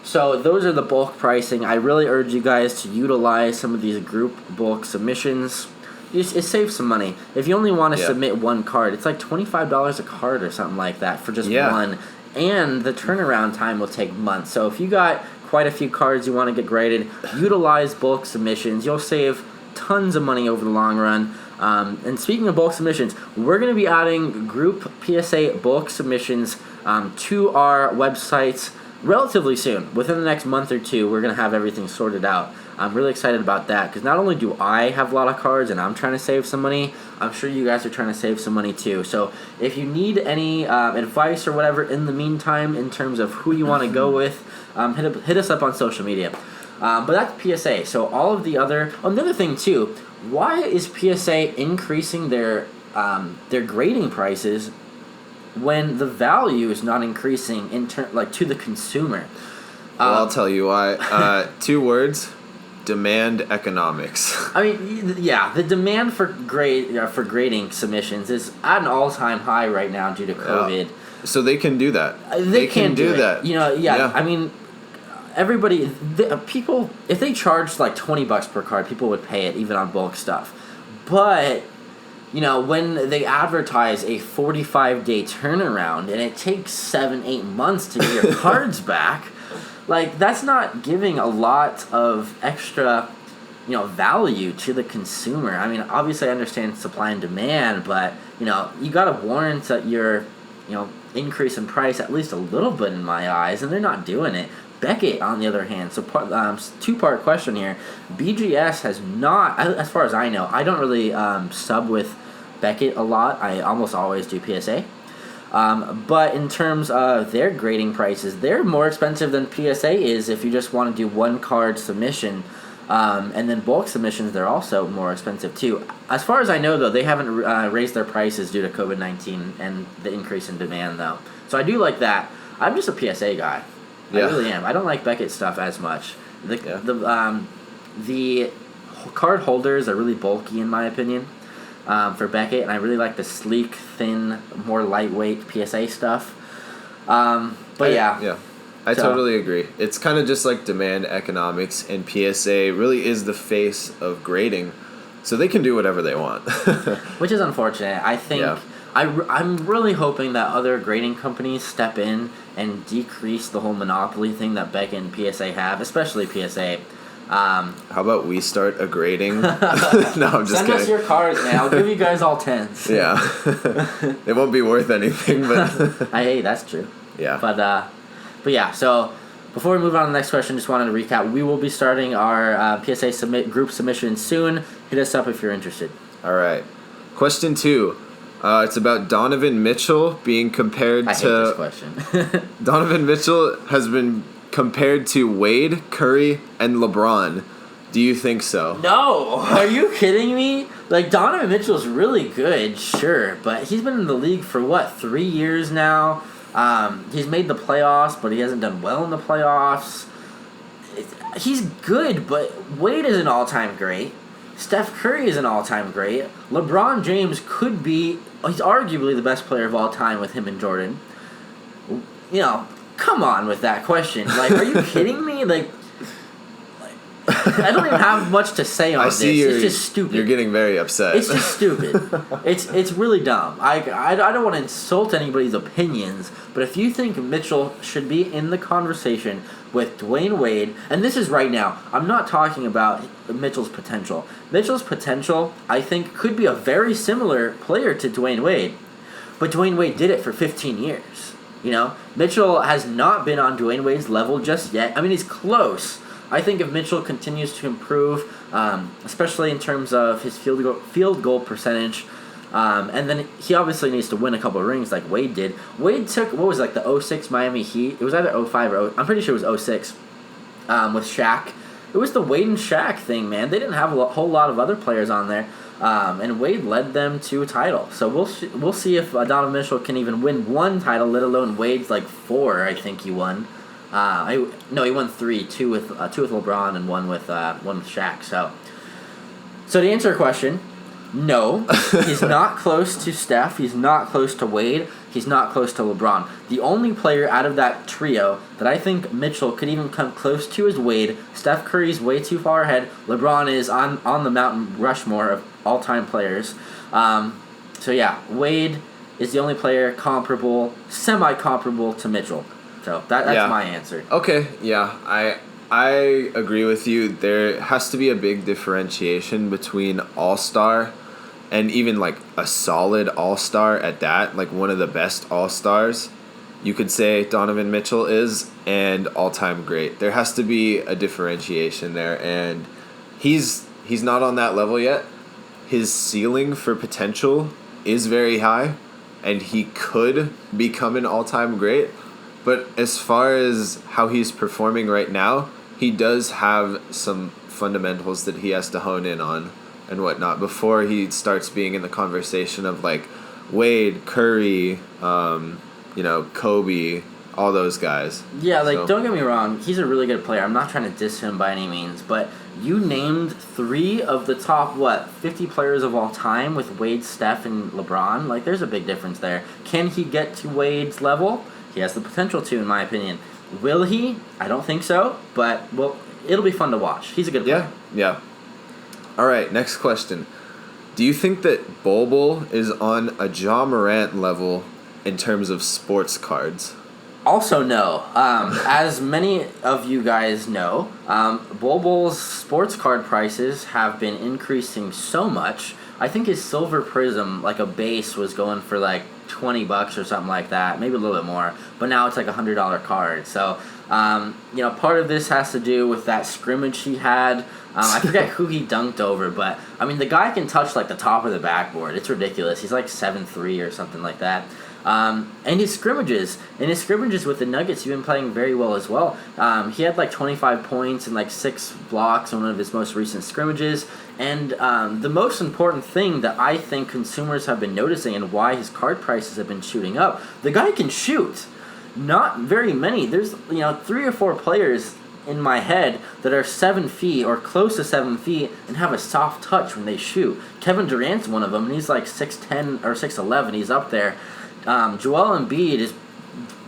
So those are the bulk pricing. I really urge you guys to utilize some of these group bulk submissions. It saves some money. If you only want to submit one card, it's like $25 a card or something like that for just one. And the turnaround time will take months. So if you got quite a few cards you want to get graded, utilize bulk submissions. You'll save tons of money over the long run. And speaking of bulk submissions, we're going to be adding group PSA bulk submissions to our websites relatively soon. Within the next month or two, we're going to have everything sorted out. I'm really excited about that because not only do I have a lot of cards and I'm trying to save some money, I'm sure you guys are trying to save some money too. So if you need any advice or whatever in the meantime in terms of who you want to go with, hit us up on social media. But that's PSA. So all of the other... Another thing too, why is PSA increasing their grading prices when the value is not increasing to the consumer? Well, I'll tell you why. 2 words: demand economics. I mean, yeah, the demand for grading submissions is at an all-time high right now due to COVID. So they can do that. They can do that. I mean, people, if they charged like $20 per card, people would pay it even on bulk stuff. But when they advertise a 45-day turnaround and it takes 7-8 months to get your cards back, that's not giving a lot of extra, value to the consumer. I mean, obviously I understand supply and demand, but, you got to warrant your, increase in price at least a little bit in my eyes, and they're not doing it. Beckett, on the other hand, so 2-part question here. BGS has not, as far as I know, I don't really sub with Beckett a lot. I almost always do PSA. But in terms of their grading prices, they're more expensive than PSA is if you just want to do one card submission. And then bulk submissions, they're also more expensive too. As far as I know, though, they haven't raised their prices due to COVID-19 and the increase in demand, though. So I do like that. I'm just a PSA guy. I really am. I don't like Beckett stuff as much. The card holders are really bulky, in my opinion, for Beckett, and I really like the sleek, thin, more lightweight PSA stuff. I totally agree. It's kind of just like demand economics, and PSA really is the face of grading, so they can do whatever they want. Which is unfortunate. I think I'm really hoping that other grading companies step in and decrease the whole monopoly thing that Beckett and PSA have, especially PSA. How about we start a grading? No, I'm just kidding. Send us your cards, man. I'll give you guys all 10s. Yeah. It won't be worth anything, but... Hey, that's true. Yeah. But yeah, so Before we move on to the next question, just wanted to recap. We will be starting our PSA group submission soon. Hit us up if you're interested. All right. Question 2. It's about Donovan Mitchell being compared I to... hate this question. Donovan Mitchell has been compared to Wade, Curry, and LeBron. Do you think so? No! Are you kidding me? Like, Donovan Mitchell's really good, sure, but he's been in the league for, 3 years now? He's made the playoffs, but he hasn't done well in the playoffs. He's good, but Wade is an all-time great. Steph Curry is an all-time great. LeBron James could be... He's arguably the best player of all time with him and Jordan. Come on with that question. Like, are you kidding me? Like, I don't even have much to say on this. It's just stupid. You're getting very upset. It's just stupid. It's really dumb. I don't want to insult anybody's opinions, but if you think Mitchell should be in the conversation with Dwayne Wade, and this is right now, I'm not talking about Mitchell's potential. Mitchell's potential, I think, could be a very similar player to Dwayne Wade, but Dwayne Wade did it for 15 years. Mitchell has not been on Dwayne Wade's level just yet. I mean, he's close. I think if Mitchell continues to improve, especially in terms of his field goal percentage, and then he obviously needs to win a couple of rings like Wade did. Wade took, the 06 Miami Heat? It was either 05 or I'm pretty sure it was 06 with Shaq. It was the Wade and Shaq thing, man. They didn't have a whole lot of other players on there, and Wade led them to a title. So we'll see if Donovan Mitchell can even win one title, let alone Wade's 4, I think he won. He won 3, two with LeBron and one with Shaq. So to answer your question, no, he's not close to Steph. He's not close to Wade. He's not close to LeBron. The only player out of that trio that I think Mitchell could even come close to is Wade. Steph Curry's way too far ahead. LeBron is on the Mount Rushmore of all-time players. Wade is the only player semi-comparable to Mitchell. So that's my answer. Okay, yeah, I agree with you. There has to be a big differentiation between all-star and even a solid all-star at that, one of the best all-stars, you could say Donovan Mitchell is, and all-time great. There has to be a differentiation there, and he's not on that level yet. His ceiling for potential is very high, and he could become an all-time great. But as far as how he's performing right now, he does have some fundamentals that he has to hone in on and whatnot before he starts being in the conversation of Wade, Curry, Kobe, all those guys. Yeah, don't get me wrong, he's a really good player. I'm not trying to diss him by any means, but you named 3 of the top 50 players of all time with Wade, Steph, and LeBron. There's a big difference there. Can he get to Wade's level? He has the potential to, in my opinion. Will he? I don't think so, but it'll be fun to watch. He's a good player. Yeah. All right, next question. Do you think that Bol is on a Ja Morant level in terms of sports cards? Also, no. As many of you guys know, Bol's sports card prices have been increasing so much. I think his Silver Prism, a base, was going for $20 or something like that, maybe a little bit more, but now it's $100 card. So, part of this has to do with that scrimmage he had. I forget who he dunked over, but the guy can touch the top of the backboard. It's ridiculous. He's 7'3" or something like that. And his scrimmages with the Nuggets, he's been playing very well as well. He had 25 points and 6 blocks on one of his most recent scrimmages. And the most important thing that I think consumers have been noticing and why his card prices have been shooting up, the guy can shoot. Not very many. There's 3 or 4 players in my head that are 7 feet or close to 7 feet and have a soft touch when they shoot. Kevin Durant's one of them, and he's 6'10" or 6'11". He's up there. Joel Embiid is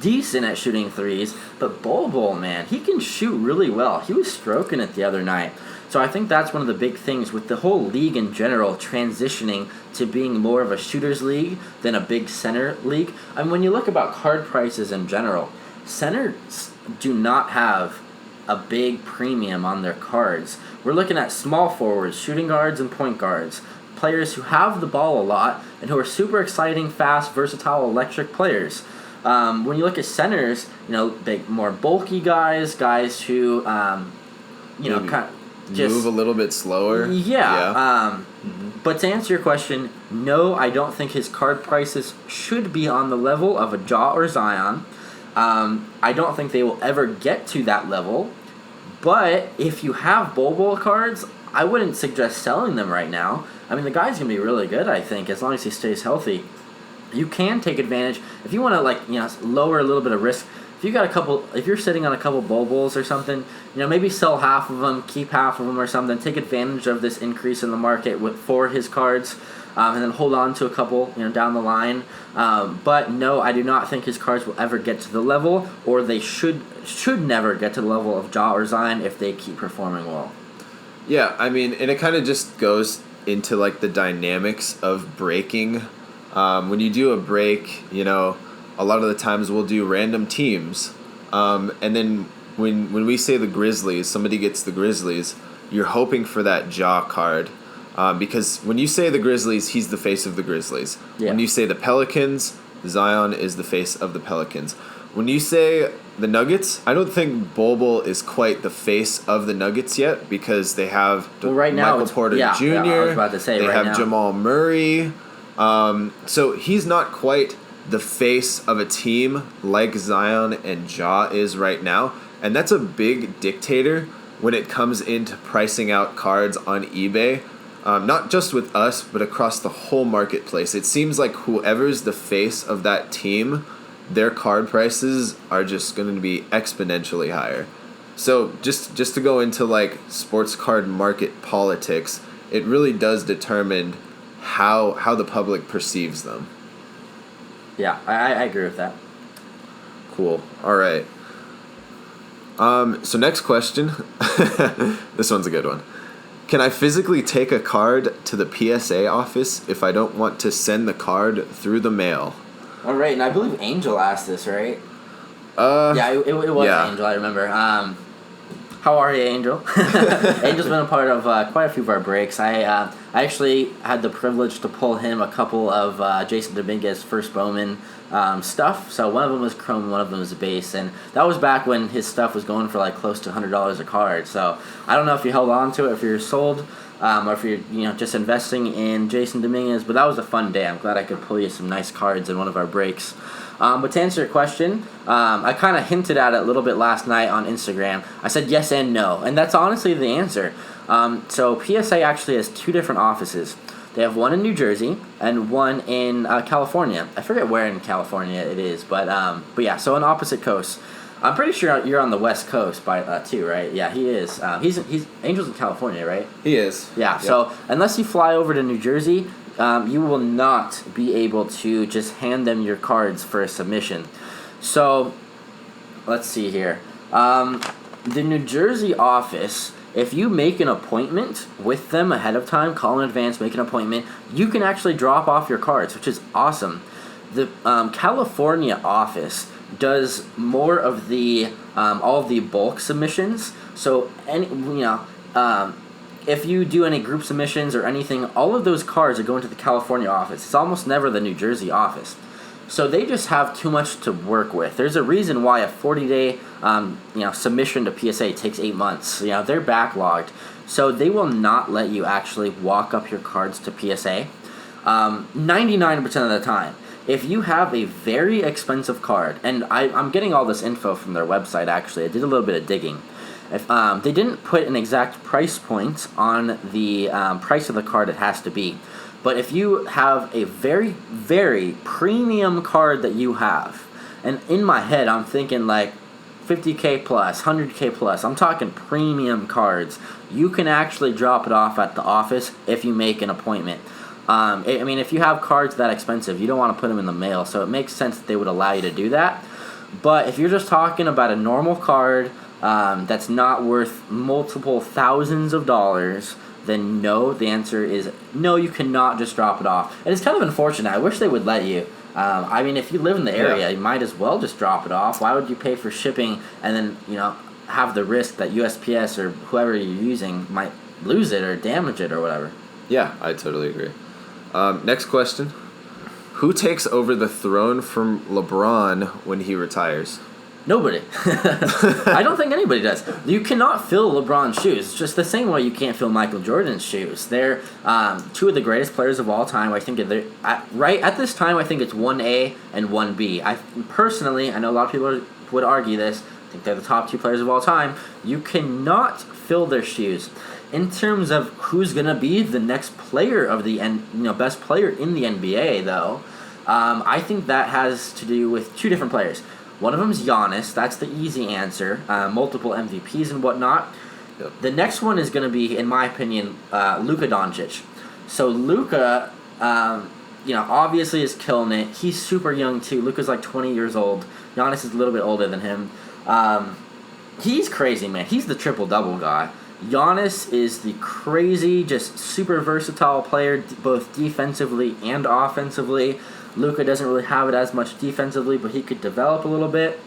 decent at shooting threes, but Bol, man, he can shoot really well. He was stroking it the other night. So I think that's one of the big things with the whole league in general transitioning to being more of a shooter's league than a big center league. When you look about card prices in general, centers do not have a big premium on their cards. We're looking at small forwards, shooting guards, and point guards. Players who have the ball a lot and who are super exciting, fast, versatile, electric players. When you look at centers, big, more bulky guys who, kind of just move a little bit slower. Yeah. But to answer your question, no, I don't think his card prices should be on the level of a Ja or Zion. I don't think they will ever get to that level. But if you have Bol cards, I wouldn't suggest selling them right now. I mean, the guy's going to be really good, I think, as long as he stays healthy. You can take advantage. If you want to, lower a little bit of risk, if you're sitting on a couple Bols or something, maybe sell half of them, keep half of them or something, take advantage of this increase in the market for his cards, and then hold on to a couple, down the line. But no, I do not think his cards will ever get to the level, or they should never get to the level of Ja or Zion if they keep performing well. Yeah, I mean, and it kind of just goes into the dynamics of breaking. When you do a break, a lot of the times we'll do random teams, and then when we say the Grizzlies, somebody gets the Grizzlies, you're hoping for that Ja card, because when you say the Grizzlies, he's the face of the Grizzlies. Yeah. When you say the Pelicans, Zion is the face of the Pelicans. When you say the Nuggets, I don't think Bol is quite the face of the Nuggets yet, because they have Michael Porter Jr. Yeah, I was about to say, they right have now. Jamal Murray. So he's not quite the face of a team like Zion and Ja is right now. And that's a big dictator when it comes into pricing out cards on eBay. Not just with us, but across the whole marketplace. It seems like whoever's the face of that team, their card prices are just going to be exponentially higher. So just to go into sports card market politics, it really does determine how the public perceives them. Yeah, I agree with that. Cool. All right. So next question. This one's a good one. Can I physically take a card to the PSA office if I don't want to send the card through the mail? All right, and I believe Angel asked this, right? Yeah, it was Angel, I remember. How are you, Angel? Angel's been a part of quite a few of our breaks. I actually had the privilege to pull him a couple of Jason Dominguez first Bowman stuff. So one of them was chrome, one of them was base, and that was back when his stuff was going for close to $100 a card. So I don't know if you held on to it, if you're sold, or if you're just investing in Jason Dominguez. But that was a fun day. I'm glad I could pull you some nice cards in one of our breaks. But to answer your question, I kind of hinted at it a little bit last night on Instagram. I said yes and no, and that's honestly the answer. So PSA actually has two different offices. They have one in New Jersey and one in California. I forget where in California it is, but yeah, so on opposite coasts. I'm pretty sure you're on the West Coast too, right? Yeah, he is. He's Angel's in California, right? He is. Yeah. Yep. So unless you fly over to New Jersey, you will not be able to just hand them your cards for a submission. So, let's see here. The New Jersey office, if you make an appointment with them ahead of time, call in advance, make an appointment, you can actually drop off your cards, which is awesome. The California office does more of the all of the bulk submissions. So if you do any group submissions or anything, all of those cards are going to the California office. It's almost never the New Jersey office. So they just have too much to work with. There's a reason why a 40-day submission to PSA takes 8 months. They're backlogged. So they will not let you actually walk up your cards to PSA 99% of the time. If you have a very expensive card, and I'm getting all this info from their website actually. I did a little bit of digging. If they didn't put an exact price point on the price of the card it has to be. But if you have a very, very premium card that you have, and in my head I'm thinking $50K plus, $100K plus, I'm talking premium cards, you can actually drop it off at the office if you make an appointment. If you have cards that expensive, you don't want to put them in the mail, so it makes sense that they would allow you to do that. But if you're just talking about a normal card that's not worth multiple thousands of dollars, then no, the answer is no, you cannot just drop it off. And it's kind of unfortunate. I wish they would let you. If you live in the area, you might as well just drop it off. Why would you pay for shipping and then, have the risk that USPS or whoever you're using might lose it or damage it or whatever? Yeah, I totally agree. Next question. Who takes over the throne from LeBron when he retires? Nobody. I don't think anybody does. You cannot fill LeBron's shoes. It's just the same way you can't fill Michael Jordan's shoes. They're two of the greatest players of all time. I think right at this time, I think it's 1A and 1B. I know a lot of people would argue this. I think they're the top two players of all time. You cannot fill their shoes. In terms of who's gonna be the next player of the best player in the NBA, though, I think that has to do with two different players. One of them is Giannis. That's the easy answer. Multiple MVPs and whatnot. Yep. The next one is going to be, in my opinion, Luka Doncic. So Luka, obviously is killing it. He's super young too. Luka's like 20 years old. Giannis is a little bit older than him. He's crazy, man. He's the triple-double guy. Giannis is the crazy, just super versatile player, both defensively and offensively. Luka doesn't really have it as much defensively, but he could develop a little bit.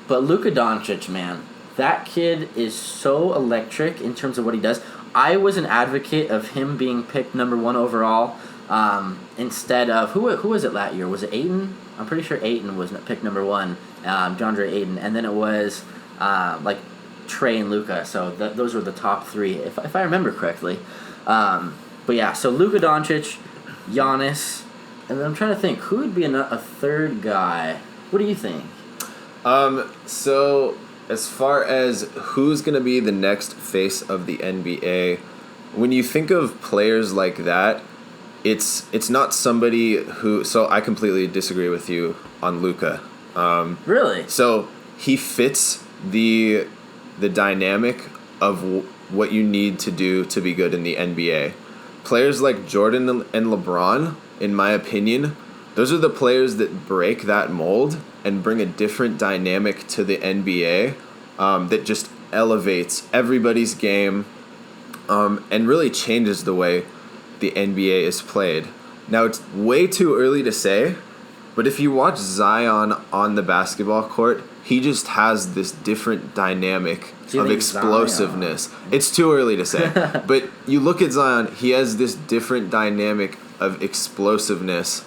But Luka Doncic, man, that kid is so electric in terms of what he does. I was an advocate of him being picked number 1 overall instead of who was it that year? Was it Ayton? I'm pretty sure Ayton was picked number 1, DeAndre Ayton, and then it was Trey and Luka. So those were the top 3, if I remember correctly. But yeah, so Luka Doncic, Giannis. And then I'm trying to think, who would be a third guy? What do you think? So as far as who's going to be the next face of the NBA, when you think of players like that, it's not somebody who... So I completely disagree with you on Luka. Really? So he fits the dynamic of what you need to do to be good in the NBA. Players like Jordan and LeBron, in my opinion, those are the players that break that mold and bring a different dynamic to the NBA that just elevates everybody's game and really changes the way the NBA is played. Now, it's way too early to say, but if you watch Zion on the basketball court, he just has this different dynamic of explosiveness. Zion? It's too early to say. But you look at Zion, he has this different dynamic of explosiveness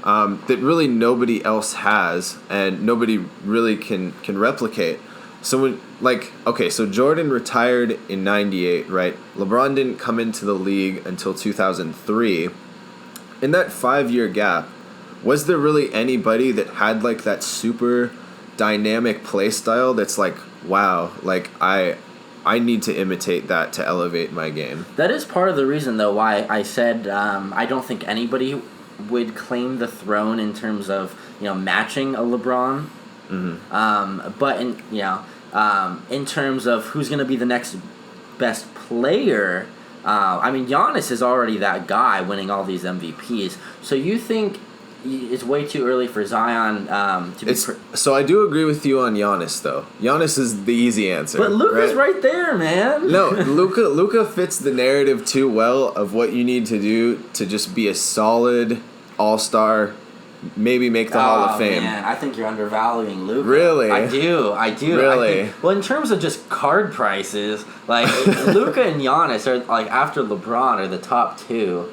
that really nobody else has and nobody really can replicate. So so Jordan retired in 98, right? LeBron didn't come into the league until 2003. In that 5-year gap, was there really anybody that had that super dynamic play style that's wow, I need to imitate that to elevate my game? That is part of the reason, though, why I said I don't think anybody would claim the throne in terms of matching a LeBron. Mm-hmm. But in terms of who's going to be the next best player, Giannis is already that guy winning all these MVPs. So you think it's way too early for Zion to be... So I do agree with you on Giannis, though. Giannis is the easy answer. But Luka's right there, man. No, Luka fits the narrative too well of what you need to do to just be a solid all-star, maybe make the Hall of Fame. Man, I think you're undervaluing Luka. Really? I do. Really? In terms of just card prices, Luka and Giannis are, after LeBron, are the top 2.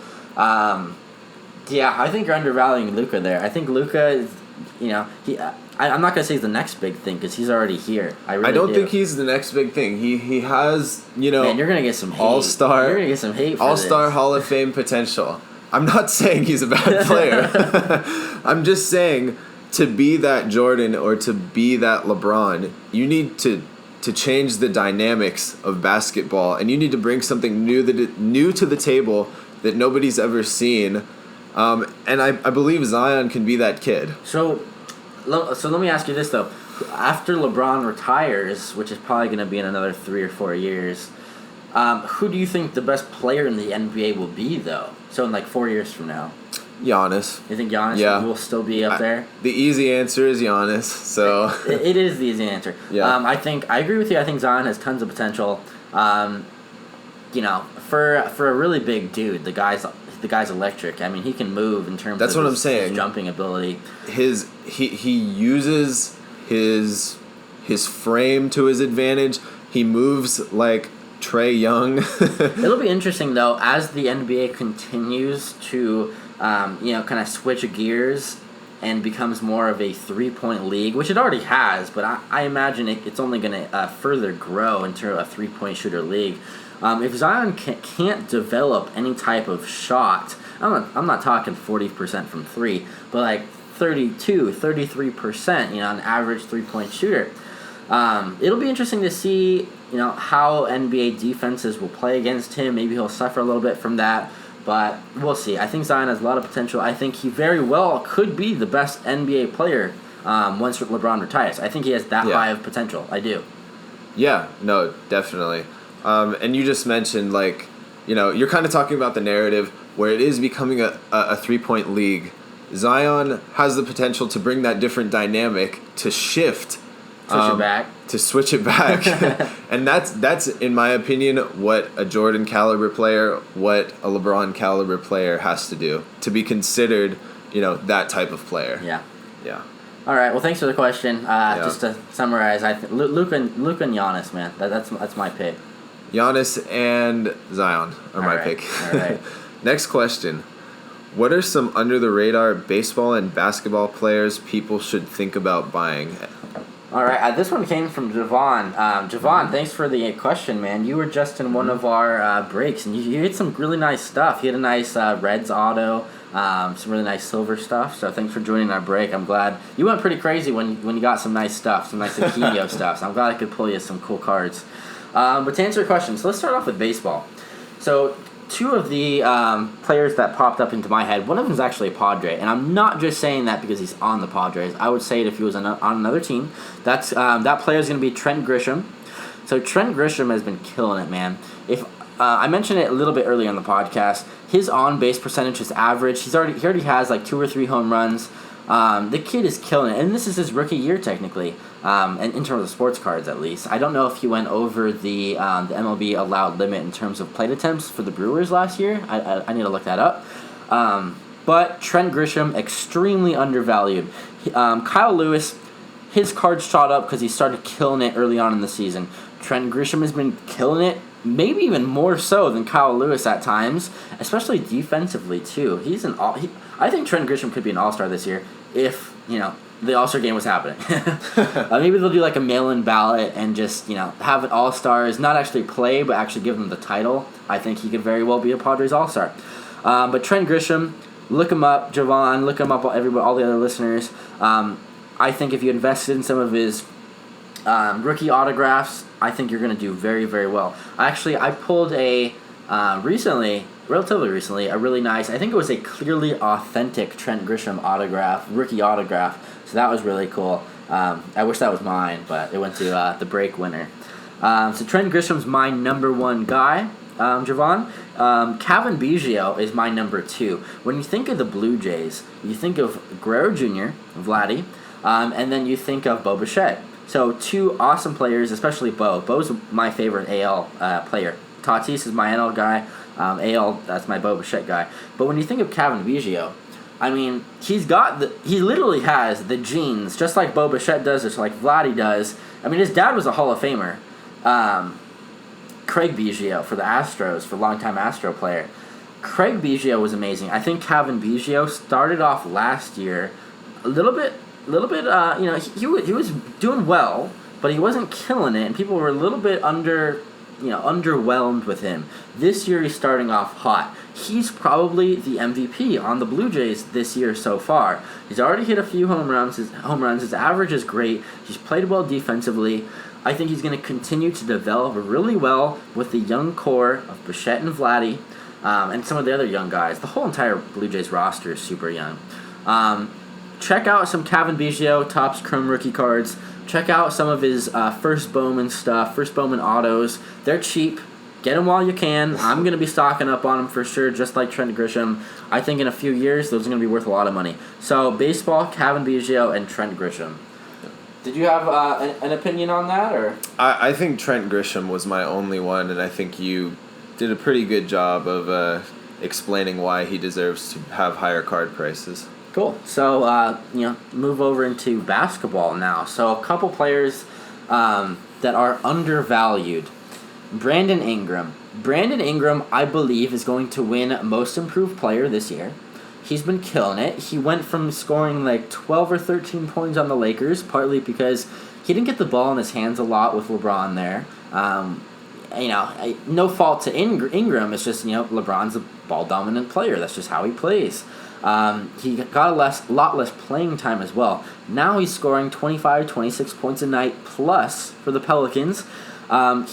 Yeah, I think you're undervaluing Luka there. I think Luka is, I'm not going to say he's the next big thing because he's already here. I don't think he's the next big thing. He has, Man, you're going to get some hate. All-star. You're going to get some hate for All-star this. Hall of Fame potential. I'm not saying he's a bad player. I'm just saying to be that Jordan or to be that LeBron, you need to change the dynamics of basketball, and you need to bring something new to the table that nobody's ever seen. And I believe Zion can be that kid. So let me ask you this, though. After LeBron retires, which is probably going to be in another 3 or 4 years, who do you think the best player in the NBA will be, though? So in 4 years from now? Giannis. You think Giannis will still be up there? The easy answer is Giannis. So it is the easy answer. Yeah. I agree with you. I think Zion has tons of potential. For a really big dude, the guy's electric. He can move in terms That's of what I'm saying. His jumping ability. He uses his frame to his advantage. He moves like Trae Young. It'll be interesting, though, as the NBA continues to kind of switch gears and becomes more of a 3-point league, which it already has, but I imagine it's only going to further grow into a 3-point shooter league. If Zion can't develop any type of shot, I'm not talking 40% from 3, but like 32, 33%, an average 3-point shooter. It'll be interesting to see, how NBA defenses will play against him. Maybe he'll suffer a little bit from that, but we'll see. I think Zion has a lot of potential. I think he very well could be the best NBA player once LeBron retires. I think he has that high of potential. I do. Yeah, no, definitely. And you just mentioned, you're kind of talking about the narrative where it is becoming a 3-point league. Zion has the potential to bring that different dynamic to shift. To switch it back. And that's, in my opinion, what a Jordan caliber player, what a LeBron caliber player has to do to be considered, that type of player. Yeah. Yeah. All right. Well, thanks for the question. Just to summarize, Luka and Giannis, man. That's my pick. Giannis and Zion are my pick. All right. Next question. What are some under-the-radar baseball and basketball players people should think about buying? All right, this one came from Javon. Javon, thanks for the question, man. You were just in one of our breaks, and you had some really nice stuff. You had a nice Reds auto, some really nice silver stuff, so thanks for joining our break. I'm glad. You went pretty crazy when you got some nice stuff, some nice Aquino stuff, so I'm glad I could pull you some cool cards. But to answer your question, so let's start off with baseball. So two of the players that popped up into my head, one of them is actually a Padre, and I'm not just saying that because he's on the Padres. I would say it if he was on another team. That player is going to be Trent Grisham. So Trent Grisham has been killing it, man. If I mentioned it a little bit earlier on the podcast, his on-base percentage is average. He already has like 2 or 3 home runs. The kid is killing it, and this is his rookie year technically, and in terms of sports cards at least. I don't know if he went over the MLB allowed limit in terms of plate attempts for the Brewers last year. I need to look that up. But Trent Grisham, extremely undervalued. Kyle Lewis, his cards shot up because he started killing it early on in the season. Trent Grisham has been killing it, maybe even more so than Kyle Lewis at times, especially defensively too. I think Trent Grisham could be an all-star this year if, the all-star game was happening. Maybe they'll do like a mail-in ballot and just, have an all-stars, not actually play, but actually give them the title. I think he could very well be a Padres all-star. But Trent Grisham, look him up, Javon, look him up, all the other listeners. I think if you invested in some of his rookie autographs, I think you're going to do very, very well. Actually, I pulled relatively recently, a really nice, I think it was a clearly authentic Trent Grisham rookie autograph. So that was really cool. I wish that was mine, but it went to the break winner. So Trent Grisham's my number 1 guy, Javon. Kevin Biggio is my number 2. When you think of the Blue Jays, you think of Guerrero Jr., Vladdy, and then you think of Bo Bichette. So 2 awesome players, especially Bo. Bo's my favorite AL player. Tatis is my NL guy. AL, that's my Bo Bichette guy. But when you think of Kevin Biggio, I mean, he literally has the genes, just like Bo Bichette does, just like Vladdy does. I mean, his dad was a Hall of Famer. Craig Biggio for the Astros, for longtime Astro player. Craig Biggio was amazing. I think Kevin Biggio started off last year a little bit. He was doing well, but he wasn't killing it, and people were a little bit underwhelmed with him. This year he's starting off hot. He's probably the MVP on the Blue Jays this year so far. He's already hit a few home runs. His average is great. He's played well defensively. I think he's going to continue to develop really well with the young core of Bichette and Vladdy, and some of the other young guys. The whole entire Blue Jays roster is super young. Check out some Kevin Biggio Topps Chrome rookie cards. Check out some of his First Bowman stuff, First Bowman autos. They're cheap. Get them while you can. I'm going to be stocking up on them for sure, just like Trent Grisham. I think in a few years, those are going to be worth a lot of money. So, baseball, Kevin Biggio, and Trent Grisham. Did you have an opinion on that? Or I think Trent Grisham was my only one, and I think you did a pretty good job of explaining why he deserves to have higher card prices. Cool. So, move over into basketball now. So, a couple players that are undervalued. Brandon Ingram. Brandon Ingram, I believe, is going to win Most Improved Player this year. he's been killing it. He went from scoring like 12 or 13 points on the Lakers, partly because he didn't get the ball in his hands a lot with LeBron there. No fault to Ingram. It's just, LeBron's a ball-dominant player. That's just how he plays. He got a lot less playing time as well. Now he's scoring 25, 26 points a night plus for the Pelicans.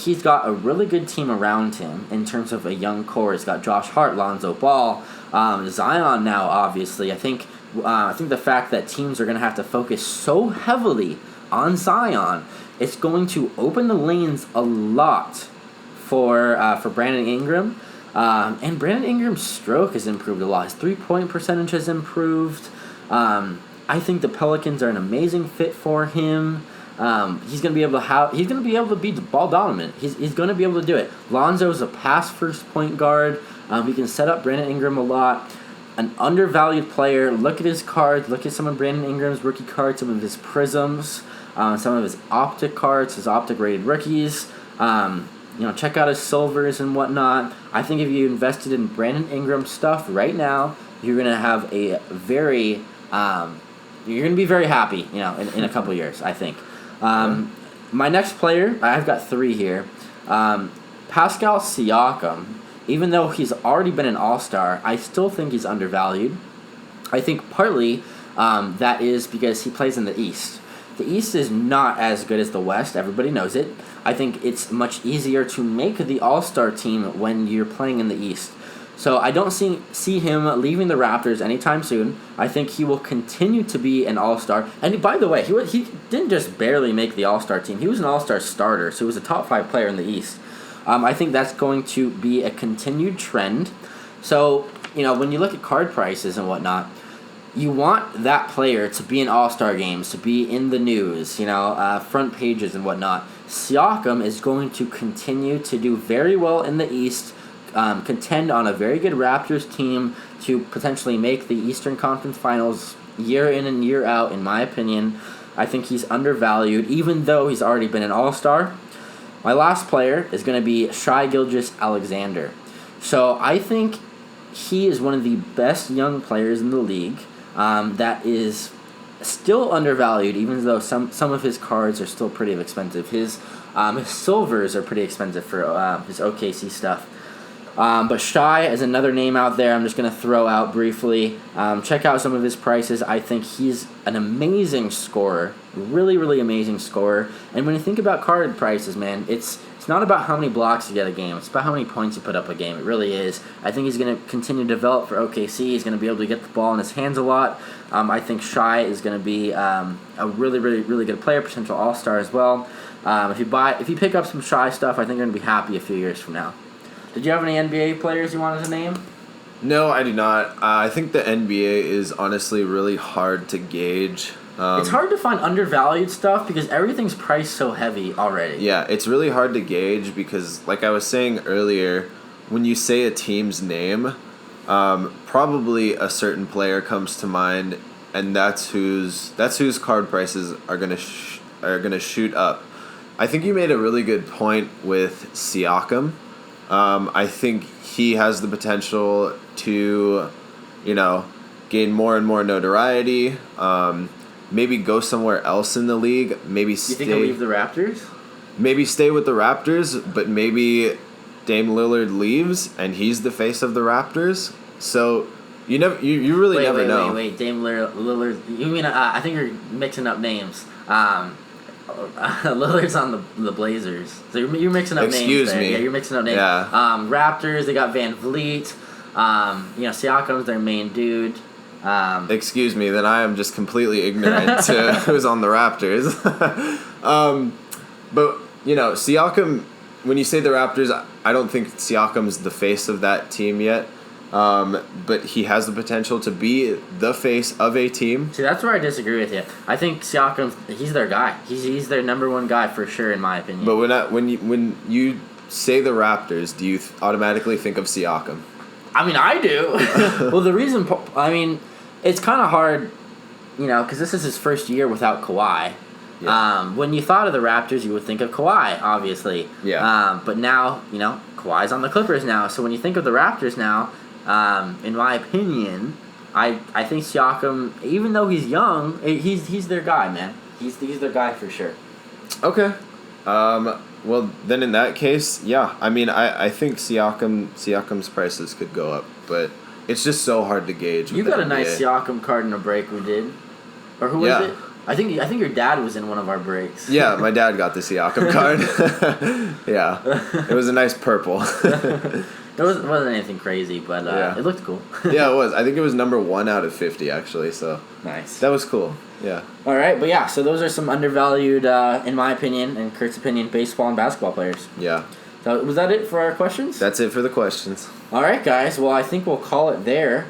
He's got a really good team around him in terms of a young core. He's got Josh Hart, Lonzo Ball, Zion now, obviously. I think the fact that teams are going to have to focus so heavily on Zion, it's going to open the lanes a lot for Brandon Ingram. And Brandon Ingram's stroke has improved a lot. His 3-point percentage has improved. I think the Pelicans are an amazing fit for him. He's gonna be able to be ball dominant. He's gonna be able to do it. Lonzo's a pass first point guard. He can set up Brandon Ingram a lot. An undervalued player. Look at his cards. Look at some of Brandon Ingram's rookie cards. Some of his prisms. Some of his optic cards. His optic rated rookies. Check out his silvers and whatnot. I think if you invested in Brandon Ingram stuff right now, you're gonna have you're gonna be very happy. In a couple years, I think. My next player, I've got 3 here. Pascal Siakam. Even though he's already been an All-Star, I still think he's undervalued. I think partly that is because he plays in the East. The East is not as good as the West. Everybody knows it. I think it's much easier to make the All-Star team when you're playing in the East. So I don't see him leaving the Raptors anytime soon. I think he will continue to be an All-Star. And by the way, he didn't just barely make the All-Star team. He was an All-Star starter, so he was a top 5 player in the East. I think that's going to be a continued trend. So, when you look at card prices and whatnot, you want that player to be in All-Star games, to be in the news, front pages and whatnot. Siakam is going to continue to do very well in the East, contend on a very good Raptors team to potentially make the Eastern Conference Finals year in and year out, in my opinion. I think he's undervalued, even though he's already been an All-Star. My last player is going to be Shai Gilgeous-Alexander. So I think he is one of the best young players in the league that is still undervalued, even though some of his cards are still pretty expensive. His silvers are pretty expensive for his OKC stuff. But Shai is another name out there I'm just going to throw out briefly. Check out some of his prices. I think he's an amazing scorer. Really, really amazing scorer. And when you think about card prices, man, it's not about how many blocks you get a game. It's about how many points you put up a game. It really is. I think he's going to continue to develop for OKC. He's going to be able to get the ball in his hands a lot. I think Shai is going to be a really, really, really good player, potential All-Star as well. If you pick up some Shai stuff, I think you're going to be happy a few years from now. Did you have any NBA players you wanted to name? No, I do not. I think the NBA is honestly really hard to gauge. It's hard to find undervalued stuff because everything's priced so heavy already. Yeah, it's really hard to gauge because, like I was saying earlier, when you say a team's name, probably a certain player comes to mind, and that's whose card prices are gonna shoot up. I think you made a really good point with Siakam. I think he has the potential to, gain more and more notoriety. Maybe go somewhere else in the league. Maybe stay. You think he'll leave the Raptors? Maybe stay with the Raptors, but maybe Dame Lillard leaves and he's the face of the Raptors. So you really never know. Wait, Dame Lillard. You mean I think you're mixing up names. Lillard's on the Blazers. So you're mixing up names. Excuse me. Yeah, you're mixing up names. Yeah. Raptors, they got Van Vliet. Siakam's their main dude. Excuse me, then I am just completely ignorant to who's on the Raptors. But, Siakam, when you say the Raptors, I don't think Siakam's the face of that team yet. But he has the potential to be the face of a team. See, that's where I disagree with you. I think Siakam, he's their guy. He's their number one guy for sure, in my opinion. But when you say the Raptors, do you automatically think of Siakam? I mean, I do. Well, the reason, it's kind of hard, because this is his first year without Kawhi. Yeah. When you thought of the Raptors, you would think of Kawhi, obviously. Yeah. But now, Kawhi's on the Clippers now. So when you think of the Raptors now, in my opinion, I think Siakam, even though he's young, he's their guy, man. He's their guy for sure. Okay. Well, then in that case, yeah. I mean, I think Siakam's prices could go up, but it's just so hard to gauge. You got a nice Siakam card in a break we did, or who was it? I think your dad was in one of our breaks. Yeah, my dad got the Siakam card. Yeah, it was a nice purple. It wasn't anything crazy, but it looked cool. Yeah, it was. I think it was number 1 out of 50 actually. So nice. That was cool. Yeah. All right, but yeah, so those are some undervalued, in my opinion, and Kurt's opinion, baseball and basketball players. Yeah. So was that it for our questions? That's it for the questions. All right, guys. Well, I think we'll call it there.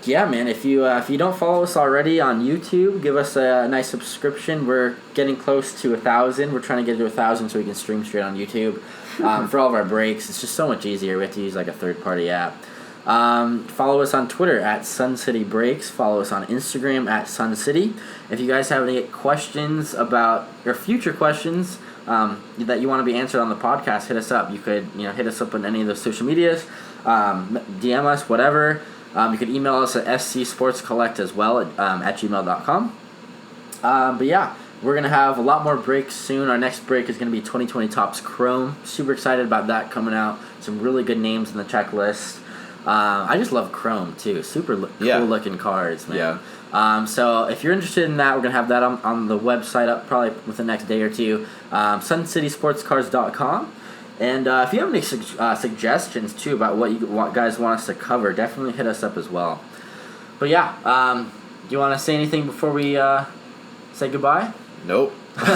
Yeah, man. If you don't follow us already on YouTube, give us a nice subscription. We're getting close to 1,000. We're trying to get to 1,000 so we can stream straight on YouTube. For all of our breaks, it's just so much easier. We have to use like a third-party app. Follow us on Twitter at SunCityBreaks. Follow us on Instagram at SunCity. If you guys have any questions about your future questions that you want to be answered on the podcast, hit us up. You could hit us up on any of those social medias, DM us, whatever. You could email us at scsportscollect as well at gmail.com. But yeah, we're going to have a lot more breaks soon. Our next break is going to be 2020 Topps Chrome. Super excited about that coming out. Some really good names in the checklist. I just love Chrome too. Super cool looking cards, man. Yeah. So if you're interested in that, we're going to have that on the website up probably within the next day or two. SunCitySportsCards.com. And if you have any suggestions too about what guys want us to cover, definitely hit us up as well. But yeah, do you want to say anything before we say goodbye? Nope. All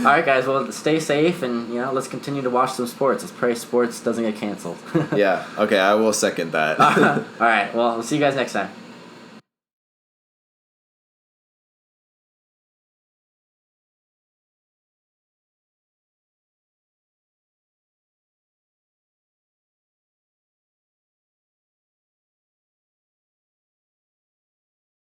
right, guys. Well, stay safe, and let's continue to watch some sports. Let's pray sports doesn't get canceled. Yeah. Okay. I will second that. All right. Well, we'll see you guys next time.